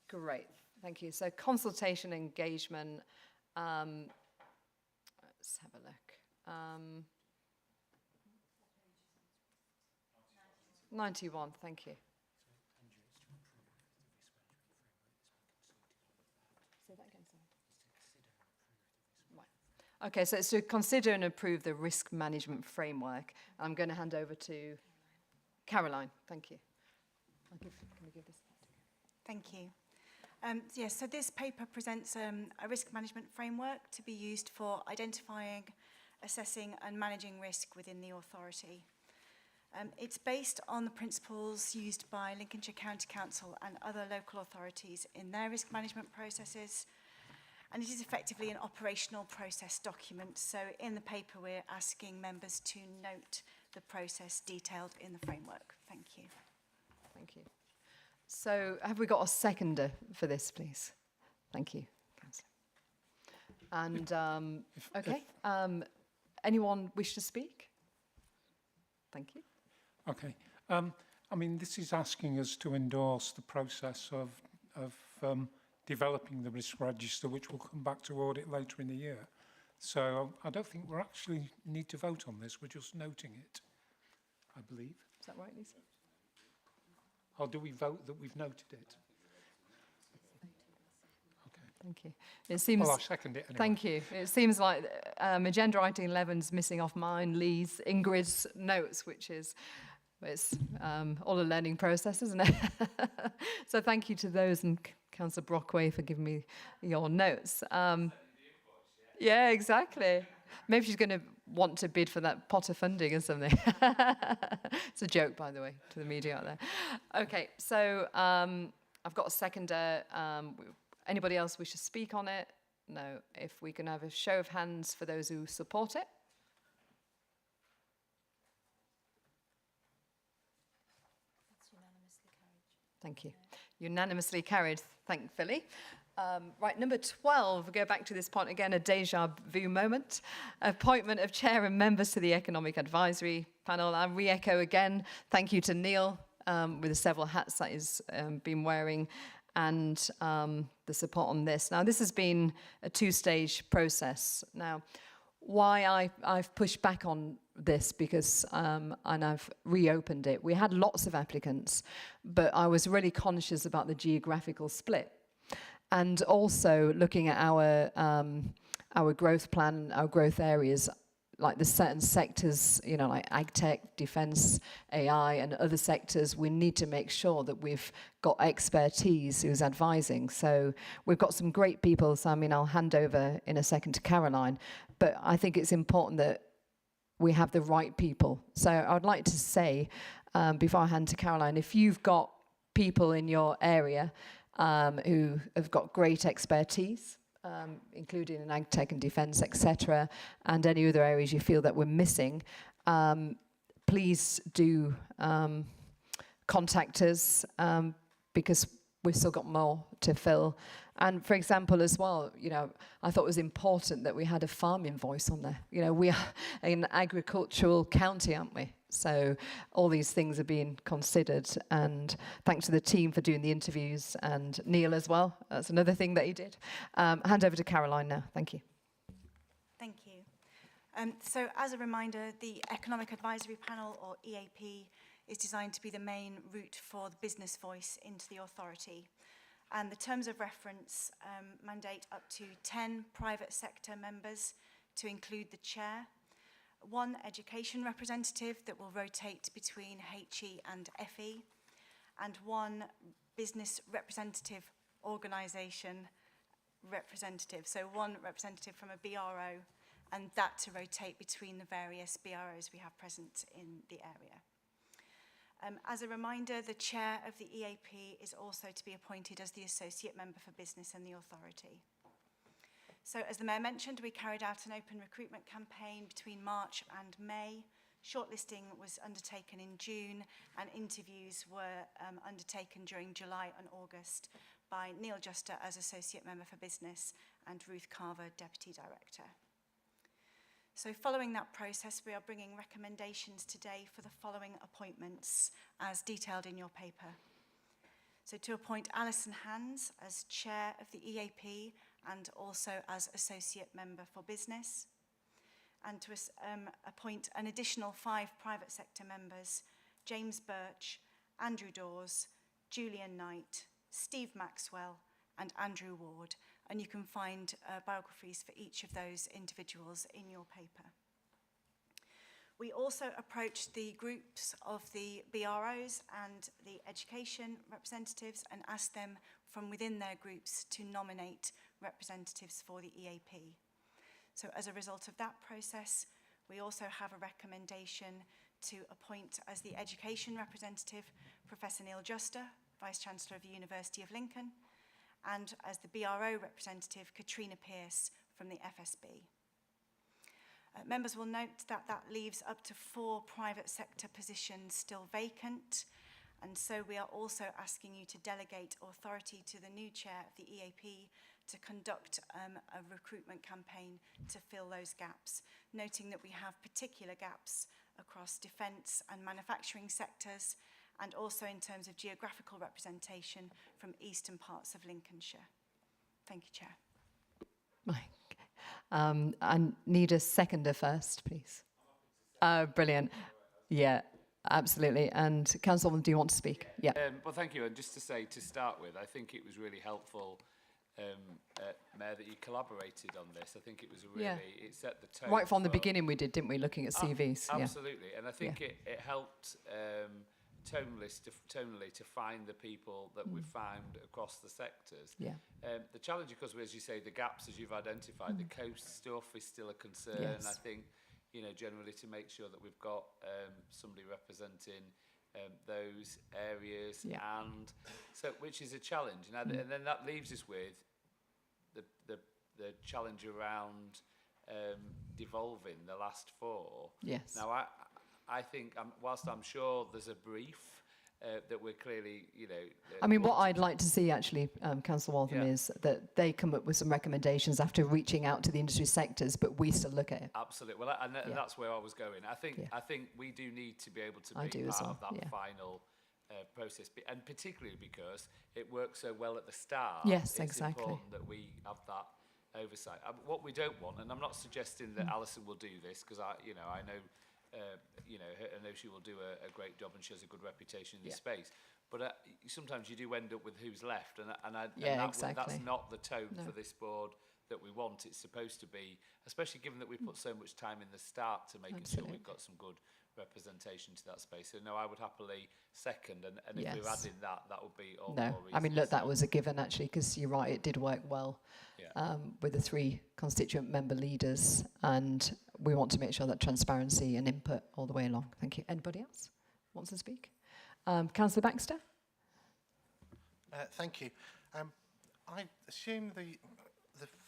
Great, thank you. So consultation engagement, let's have a look. 91, thank you. Say that again, sorry. Right. Okay, so it's to consider and approve the risk management framework. I'm going to hand over to Caroline. Thank you. Can we give this? Thank you. Yes, so this paper presents a risk management framework to be used for identifying, assessing and managing risk within the authority. It's based on the principles used by Lincolnshire County Council and other local authorities in their risk management processes, and it is effectively an operational process document. So in the paper we're asking members to note the process detailed in the framework. Thank you. Thank you. So have we got a seconder for this, please? Thank you, Councillor. And, okay, anyone wish to speak? Thank you. Okay. I mean, this is asking us to endorse the process of developing the risk register, which will come back to audit later in the year. So I don't think we actually need to vote on this. We're just noting it, I believe. Is that right, Lisa? Or do we vote that we've noted it? Okay. Thank you. It seems. Well, I'll second it anyway. Thank you. It seems like agenda item 11's missing off mine, Lee's, Ingrid's notes, which is it's all a learning process, isn't it? So thank you to those and Councillor Brockway for giving me your notes. Yeah, exactly. Maybe she's going to want to bid for that pot of funding or something. It's a joke, by the way, to the media out there. Okay, so I've got a seconder. Anybody else wish to speak on it? No. If we can have a show of hands for those who support it. That's unanimously carried. Thank you. Unanimously carried, thankfully. Right, number 12, we go back to this point again, a deja vu moment. Appointment of chair and members to the Economic Advisory Panel. I'll re-echo again, thank you to Neil with the several hats that he's been wearing and the support on this. Now, this has been a two-stage process. Now, why I've pushed back on this because and I've reopened it. We had lots of applicants, but I was really conscious about the geographical split. And also looking at our growth plan, our growth areas, like the certain sectors, you know, like agtech, defence, AI, and other sectors, we need to make sure that we've got expertise who's advising. So we've got some great people. So I mean, I'll hand over in a second to Caroline, but I think it's important that we have the right people. So I'd like to say, before I hand to Caroline, if you've got people in your area who have got great expertise, including in agtech and defence, etc., and any other areas you feel that we're missing, please do contact us because we've still got more to fill. And for example, as well, you know, I thought it was important that we had a farming voice on there. You know, we are an agricultural county, aren't we? So all these things are being considered, and thanks to the team for doing the interviews, and Neil as well. That's another thing that he did. Hand over to Caroline now. Thank you. Thank you. So as a reminder, the Economic Advisory Panel, or EAP, is designed to be the main route for the business voice into the authority. And the terms of reference mandate up to 10 private sector members to include the chair, one education representative that will rotate between HE and FE, and one business representative organisation representative. So one representative from a BRO, and that to rotate between the various BROs we have present in the area. As a reminder, the chair of the EAP is also to be appointed as the associate member for business and the authority. So as the Mayor mentioned, we carried out an open recruitment campaign between March and May. Shortlisting was undertaken in June and interviews were undertaken during July and August by Neil Juster as Associate Member for Business and Ruth Carver, Deputy Director. So following that process, we are bringing recommendations today for the following appointments as detailed in your paper. So to appoint Alison Hands as Chair of the EAP and also as Associate Member for Business, and to appoint an additional 5 private sector members, James Birch, Andrew Dawes, Julian Knight, Steve Maxwell and Andrew Ward, and you can find biographies for each of those individuals in your paper. We also approached the groups of the BROs and the education representatives and asked them from within their groups to nominate representatives for the EAP. So as a result of that process, we also have a recommendation to appoint as the education representative Professor Neil Juster, Vice-Chancellor of the University of Lincoln, and as the BRO representative Katrina Pearce from the FSB. Members will note that that leaves up to 4 private sector positions still vacant, and so we are also asking you to delegate authority to the new chair of the EAP to conduct a recruitment campaign to fill those gaps, noting that we have particular gaps across defence and manufacturing sectors, and also in terms of geographical representation from eastern parts of Lincolnshire. Thank you, Chair. I need a seconder first, please. Brilliant. Yeah, absolutely. And Councilwoman, do you want to speak? Yeah. Well, thank you. And just to say, to start with, I think it was really helpful, Mayor, that you collaborated on this. I think it was it set the tone. Right from the beginning we did, didn't we, looking at CVs? Absolutely. Yeah. And I think it helped tonally to find the people that we've found across the sectors. Yeah. The challenge, of course, as you say, the gaps, as you've identified, the coast stuff is still a concern. Yes. I think, you know, generally to make sure that we've got somebody representing those areas, and so which is a challenge. And then that leaves us with the challenge around devolving the last 4. Yes. Now, I think, whilst I'm sure there's a brief that we're clearly, you know... I mean, what I'd like to see, actually, Councillor Waltham, is that they come up with some recommendations after reaching out to the industry sectors, but we still look at it. Absolutely. Well, and that's where I was going. I think we do need to be able to be part of that final process, and particularly because it works so well at the start. Yes, it's exactly. important that we have that oversight. What we don't want, and I'm not suggesting that Alison will do this, because I know she will do a great job and she has a good reputation in this space. But sometimes you do end up with who's left, exactly. That's not the tone for this board that we want. It's supposed to be, especially given that we put so much time in the start to making sure we've got some good representation to that space. So no, I would happily second, and if we're adding that would be all more reason. I mean, look, that was a given, actually, because you're right, it did work well with the 3 constituent member leaders, and we want to make sure that transparency and input all the way along. Thank you. Anybody else wants to speak? Councillor Baxter? Thank you. I assume the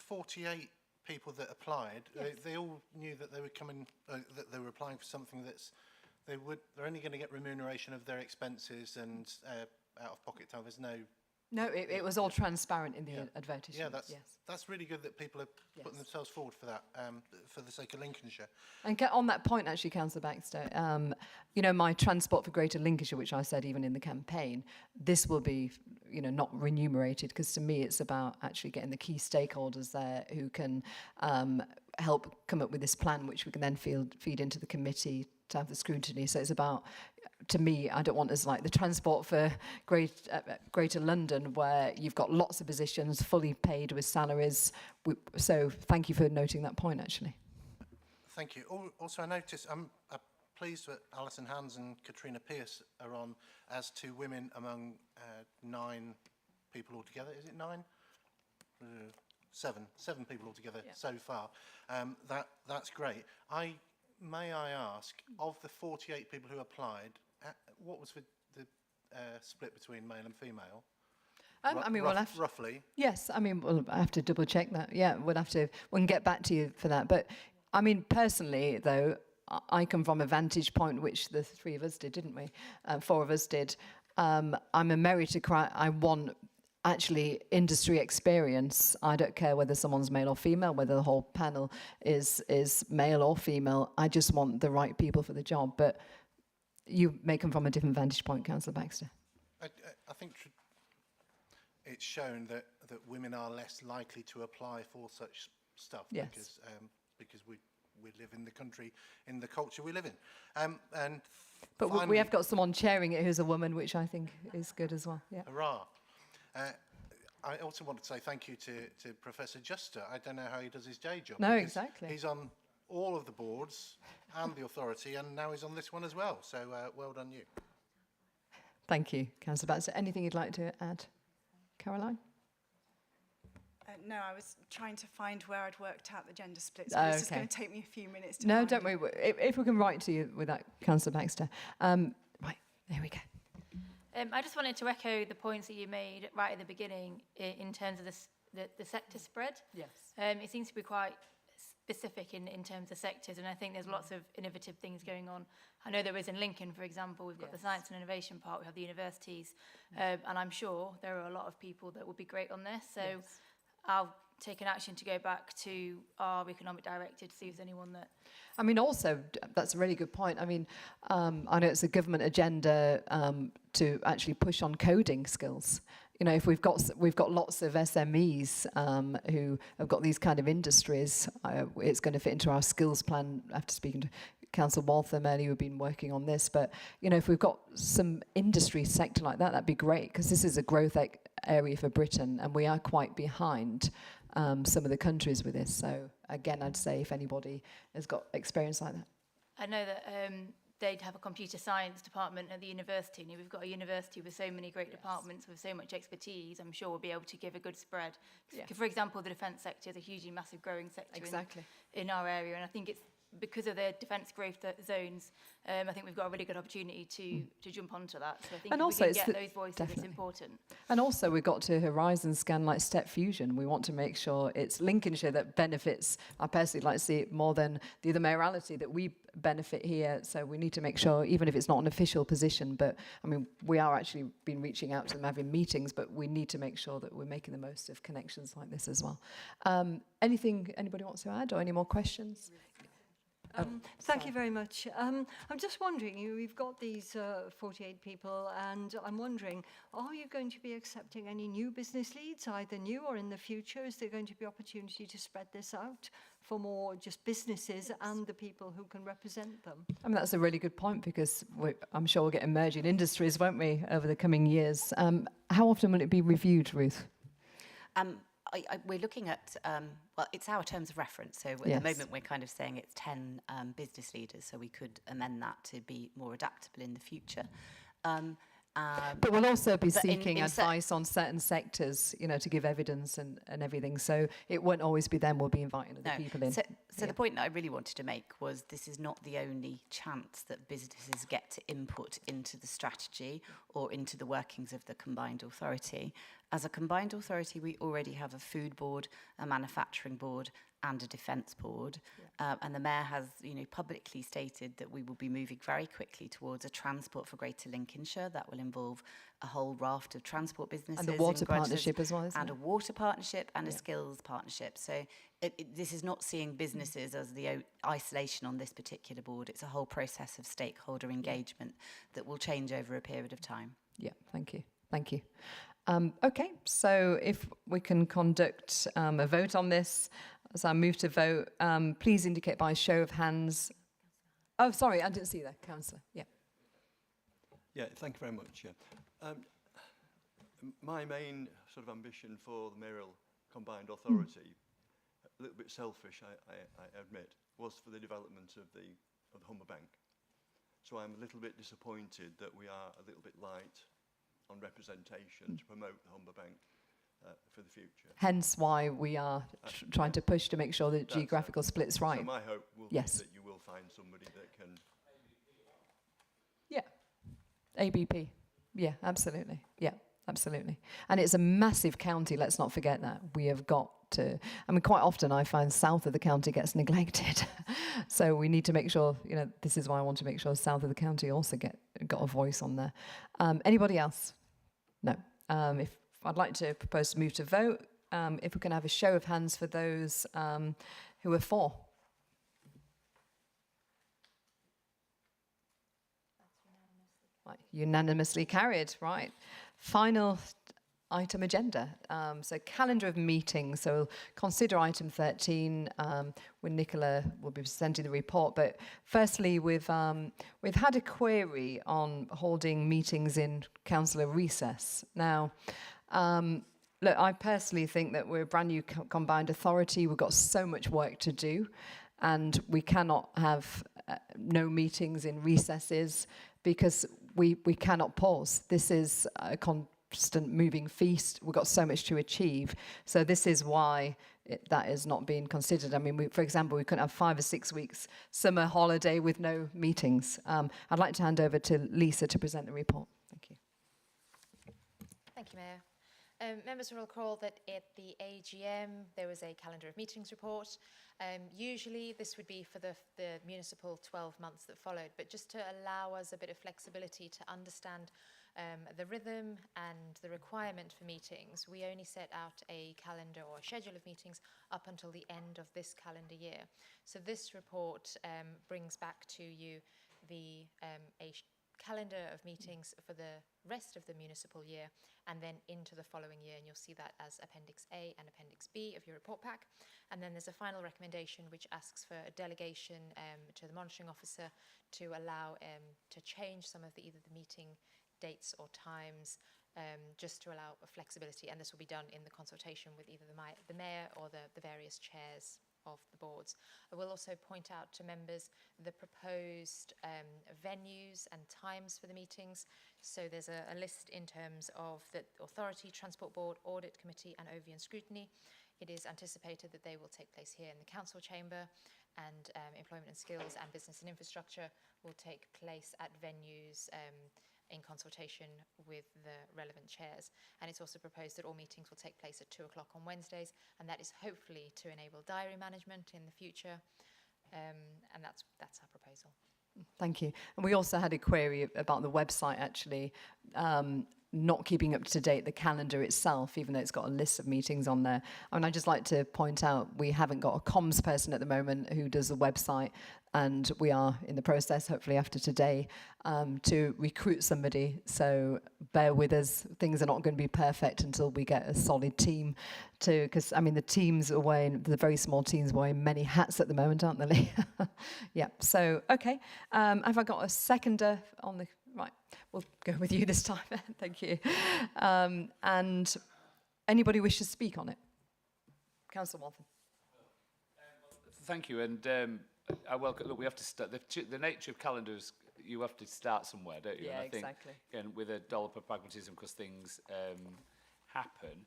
48 people that applied, they all knew that they were coming, that they were applying for something they're only going to get remuneration of their expenses and out of pocket time. There's No, it was all transparent in the advertisement. Yeah, that's really good that people are putting themselves forward for that, for the sake of Lincolnshire. And on that point, actually, Councillor Baxter, my Transport for Greater Lincolnshire, which I said even in the campaign, this will be, not remunerated, because to me it's about actually getting the key stakeholders there who can help come up with this plan, which we can then feed into the committee to have the scrutiny. So it's about, to me, I don't want us like the Transport for Greater London, where you've got lots of positions fully paid with salaries. So thank you for noting that point, actually. Thank you. Also, I noticed, I'm pleased that Alison Hands and Katrina Pearce are on as 2 women among 9 people altogether. Is it 9? 7 people altogether so far. That's great. May I ask, of the 48 people who applied, what was the split between male and female? I mean, we'll have roughly. Yes, I mean, we'll have to double check that. Yeah, we can get back to you for that. But I mean, personally, though, I come from a vantage point, which the three of us did, didn't we? Four of us did. I'm a meritocrat. I want actually industry experience. I don't care whether someone's male or female, whether the whole panel is male or female. I just want the right people for the job. But you may come from a different vantage point, Councillor Baxter. I think it's shown that women are less likely to apply for such stuff because we live in the country, in the culture we live in. But finally, we have got someone chairing it who's a woman, which I think is good as well. Yeah. Hurrah. I also want to say thank you to Professor Juster. I don't know how he does his day job. No, exactly. He's on all of the boards and the authority, and now he's on this one as well. So well done you. Thank you, Councillor Baxter. Anything you'd like to add, Caroline? No, I was trying to find where I'd worked out the gender split, so it's just going to take me a few minutes to No, don't worry. If we can write to you with that, Councillor Baxter. Right, there we go. I just wanted to echo the points that you made right at the beginning in terms of the sector spread. Yes. It seems to be quite specific in terms of sectors, and I think there's lots of innovative things going on. I know there is in Lincoln, for example, we've got the Science and Innovation Park, we have the universities, and I'm sure there are a lot of people that would be great on this. So I'll take an action to go back to our economic director to see if there's anyone that... I mean, also, that's a really good point. I mean, I know it's a government agenda to actually push on coding skills. You know, if we've got lots of SMEs who have got these kind of industries, it's going to fit into our skills plan. After speaking to Councillor Waltham earlier, we've been working on this. But, you know, if we've got some industry sector like that, that'd be great, because this is a growth area for Britain, and we are quite behind some of the countries with this. So, again, I'd say if anybody has got experience like that. I know that they'd have a computer science department at the university, and we've got a university with so many great departments with so much expertise. I'm sure we'll be able to give a good spread. For example, the defence sector is a hugely massive growing sector in our area, and I think it's because of the defence growth zones, I think we've got a really good opportunity to jump onto that. So I think if we can get those voices, it's important. And also we've got to horizon scan like step fusion. We want to make sure it's Lincolnshire that benefits. I personally like to see it more than the other mayorality, that we benefit here. So we need to make sure, even if it's not an official position, but I mean, we are actually been reaching out to them, having meetings, but we need to make sure that we're making the most of connections like this as well. Anything anybody wants to add, or any more questions? Thank you very much. I'm just wondering, we've got these 48 people, and I'm wondering, are you going to be accepting any new business leads, either new or in the future? Is there going to be opportunity to spread this out for more just businesses and the people who can represent them? I mean, that's a really good point, because I'm sure we'll get emerging industries, won't we, over the coming years. How often will it be reviewed, Ruth? We're looking at, well, it's our terms of reference. So at the moment, we're kind of saying it's 10 business leaders. So we could amend that to be more adaptable in the future. But we'll also be seeking advice on certain sectors, you know, to give evidence and everything. So it won't always be them. We'll be inviting other people in. So the point that I really wanted to make was this is not the only chance that businesses get to input into the strategy or into the workings of the combined authority. As a combined authority, we already have a food board, a manufacturing board, and a defence board. And the Mayor has, you know, publicly stated that we will be moving very quickly towards a transport for Greater Lincolnshire. That will involve a whole raft of transport businesses. And a water partnership as well, isn't it? And a water partnership and a skills partnership. So this is not seeing businesses as the isolation on this particular board. It's a whole process of stakeholder engagement that will change over a period of time. Yeah, thank you. Thank you. Okay, so if we can conduct a vote on this, as I move to vote, please indicate by show of hands. Oh, sorry, I didn't see that, Councillor. Yeah. Yeah, thank you very much. Yeah. My main sort of ambition for the mayoral combined authority, a little bit selfish, I admit, was for the development of the Humber Bank. So I'm a little bit disappointed that we are a little bit light on representation to promote the Humber Bank for the future. Hence why we are trying to push to make sure the geographical split's right. So my hope will be that you will find somebody that can... Yeah. ABP. Yeah, absolutely. Yeah, absolutely. And it's a massive county, let's not forget that. We have got to, I mean, quite often I find south of the county gets neglected. So we need to make sure, you know, this is why I want to make sure south of the county also got a voice on there. Anybody else? No. If I'd like to propose to move to vote, if we can have a show of hands for those who are for. Right, unanimously carried, right. Final item agenda. So calendar of meetings. So consider item 13 when Nicola will be presenting the report. But firstly, we've had a query on holding meetings in councillor recess. Now, look, I personally think that we're a brand new combined authority. We've got so much work to do, and we cannot have no meetings in recesses because we cannot pause. This is a constant moving feast. We've got so much to achieve. So this is why that is not being considered. I mean, for example, we couldn't have 5 or 6 weeks summer holiday with no meetings. I'd like to hand over to Lisa to present the report. Thank you. Thank you, Mayor. Members will recall that at the AGM there was a calendar of meetings report. Usually this would be for the municipal 12 months that followed, but just to allow us a bit of flexibility to understand the rhythm and the requirement for meetings, we only set out a calendar or a schedule of meetings up until the end of this calendar year. So this report brings back to you a calendar of meetings for the rest of the municipal year and then into the following year, and you'll see that as Appendix A and Appendix B of your report pack. And then there's a final recommendation which asks for a delegation to the monitoring officer to allow to change some of either the meeting dates or times, just to allow flexibility, and this will be done in the consultation with either the mayor or the various chairs of the boards. I will also point out to members the proposed venues and times for the meetings. So there's a list in terms of the Authority, Transport Board, Audit Committee and Overview and Scrutiny. It is anticipated that they will take place here in the Council Chamber, and Employment and Skills and Business and Infrastructure will take place at venues in consultation with the relevant chairs. And it's also proposed that all meetings will take place at 2 o'clock on Wednesdays, and that is hopefully to enable diary management in the future. And that's our proposal. Thank you. And we also had a query about the website actually not keeping up to date the calendar itself, even though it's got a list of meetings on there. And I'd just like to point out we haven't got a comms person at the moment who does the website, and we are in the process, hopefully after today, to recruit somebody. So bear with us. Things are not going to be perfect until we get a solid team because I mean the teams are wearing, the very small teams wearing many hats at the moment, aren't they? Yeah, so okay. Have I got a seconder on the, right, we'll go with you this time. Thank you. And anybody wish to speak on it? Councillor Walton. Thank you, and I welcome. Look, we have to start. The nature of calendars, you have to start somewhere, don't you? Yeah, and I think, exactly. Again, with a dollop of pragmatism, because things happen.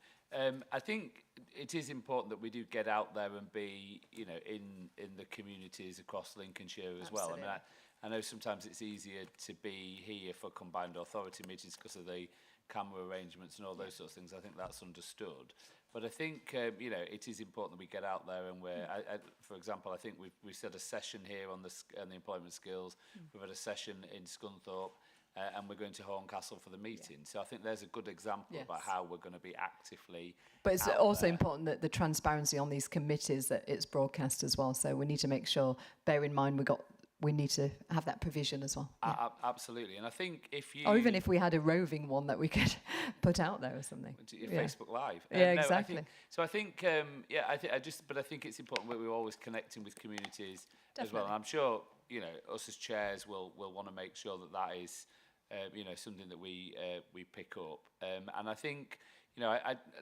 I think it is important that we do get out there and be, in the communities across Lincolnshire as well. I mean, I know sometimes it's easier to be here for combined authority meetings because of the camera arrangements and all those sorts of things. I think that's understood. But I think, it is important that we get out there and for example, I think we've set a session here on the employment skills. We've had a session in Scunthorpe and we're going to Horncastle for the meeting. So I think there's a good example about how we're going to be actively But it's also important that the transparency on these committees, that it's broadcast as well. So we need to make sure, bear in mind, we need to have that provision as well. Yeah. Absolutely, and I think if you... Or even if we had a roving one that we could put out there or something. Facebook Live. Yeah, exactly. I think it's important that we're always connecting with communities as well. And I'm sure, us as chairs will want to make sure that is, something that we pick up. And I think...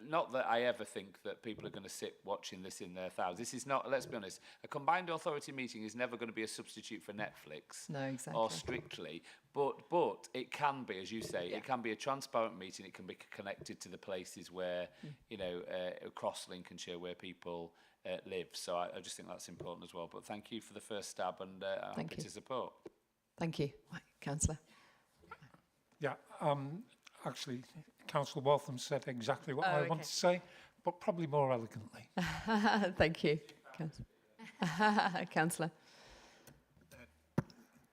not that I ever think that people are going to sit watching this in their thousands. This is not, let's be honest, a combined authority meeting is never going to be a substitute for Netflix. No, exactly. Or Strictly. But it can be, as you say, it can be a transparent meeting. It can be connected to the places where, across Lincolnshire where people live. So I just think that's important as well. But thank you for the first stab, and I'm happy to support. Thank you. Right, Councillor. Yeah, actually, Councillor Waltham said exactly what I want to say, but probably more elegantly. Thank you, Councillor.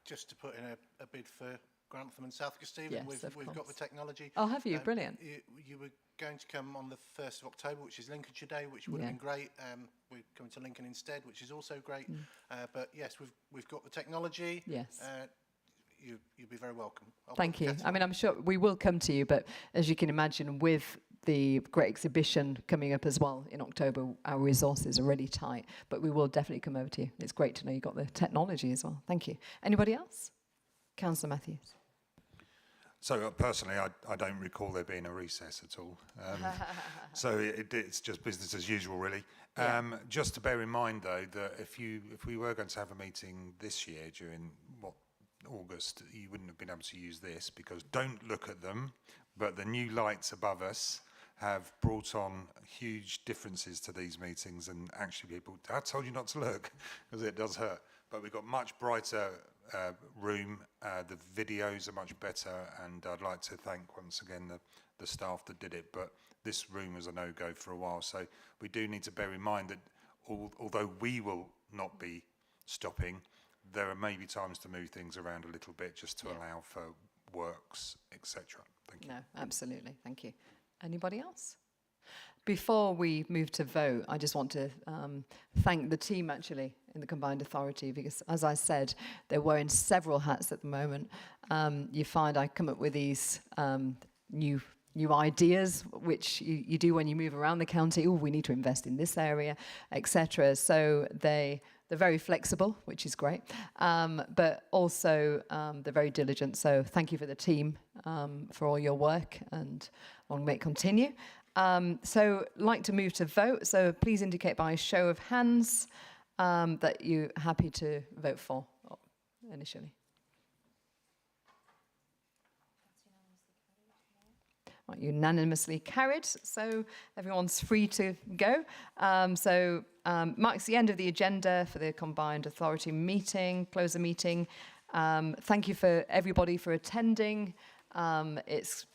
Just to put in a bid for Grantham and South Stephen, Yes, we've got the technology. Oh, have you? Brilliant. You were going to come on the 1st of October, which is Lincolnshire Day, which would have been great. We're coming to Lincoln instead, which is also great. But yes, we've got the technology. Yes. You'll be very welcome. Thank you. I mean, I'm sure we will come to you, but as you can imagine, with the great exhibition coming up as well in October, our resources are really tight, but we will definitely come over to you. It's great to know you've got the technology as well. Thank you. Anybody else? Councillor Matthews. So personally, I don't recall there being a recess at all. So it's just business as usual, really. Just to bear in mind, though, that if we were going to have a meeting this year during August, you wouldn't have been able to use this, because don't look at them, but the new lights above us have brought on huge differences to these meetings, and actually people, I told you not to look, because it does hurt, but we've got much brighter room, the videos are much better, and I'd like to thank once again the staff that did it, but this room was a no-go for a while, so we do need to bear in mind that although we will not be stopping, there are maybe times to move things around a little bit just to allow for works, etc. Thank you. No, absolutely. Thank you. Anybody else? Before we move to vote, I just want to thank the team actually in the Combined Authority, because as I said, they're wearing several hats at the moment. You find I come up with these new ideas, which you do when you move around the county. Oh, we need to invest in this area, etc. So they're very flexible, which is great, but also they're very diligent. So thank you for the team for all your work, and long may it continue. So like to move to vote. So please indicate by a show of hands that you're happy to vote for initially. Unanimously carried, so everyone's free to go. Marks the end of the agenda for the Combined Authority meeting, close the meeting. Thank you for everybody for attending. It's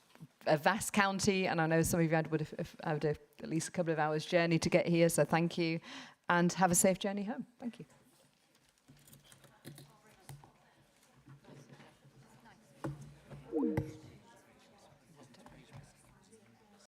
a vast county, and I know some of you would have had at least a couple of hours journey to get here, so thank you, and have a safe journey home. Thank you.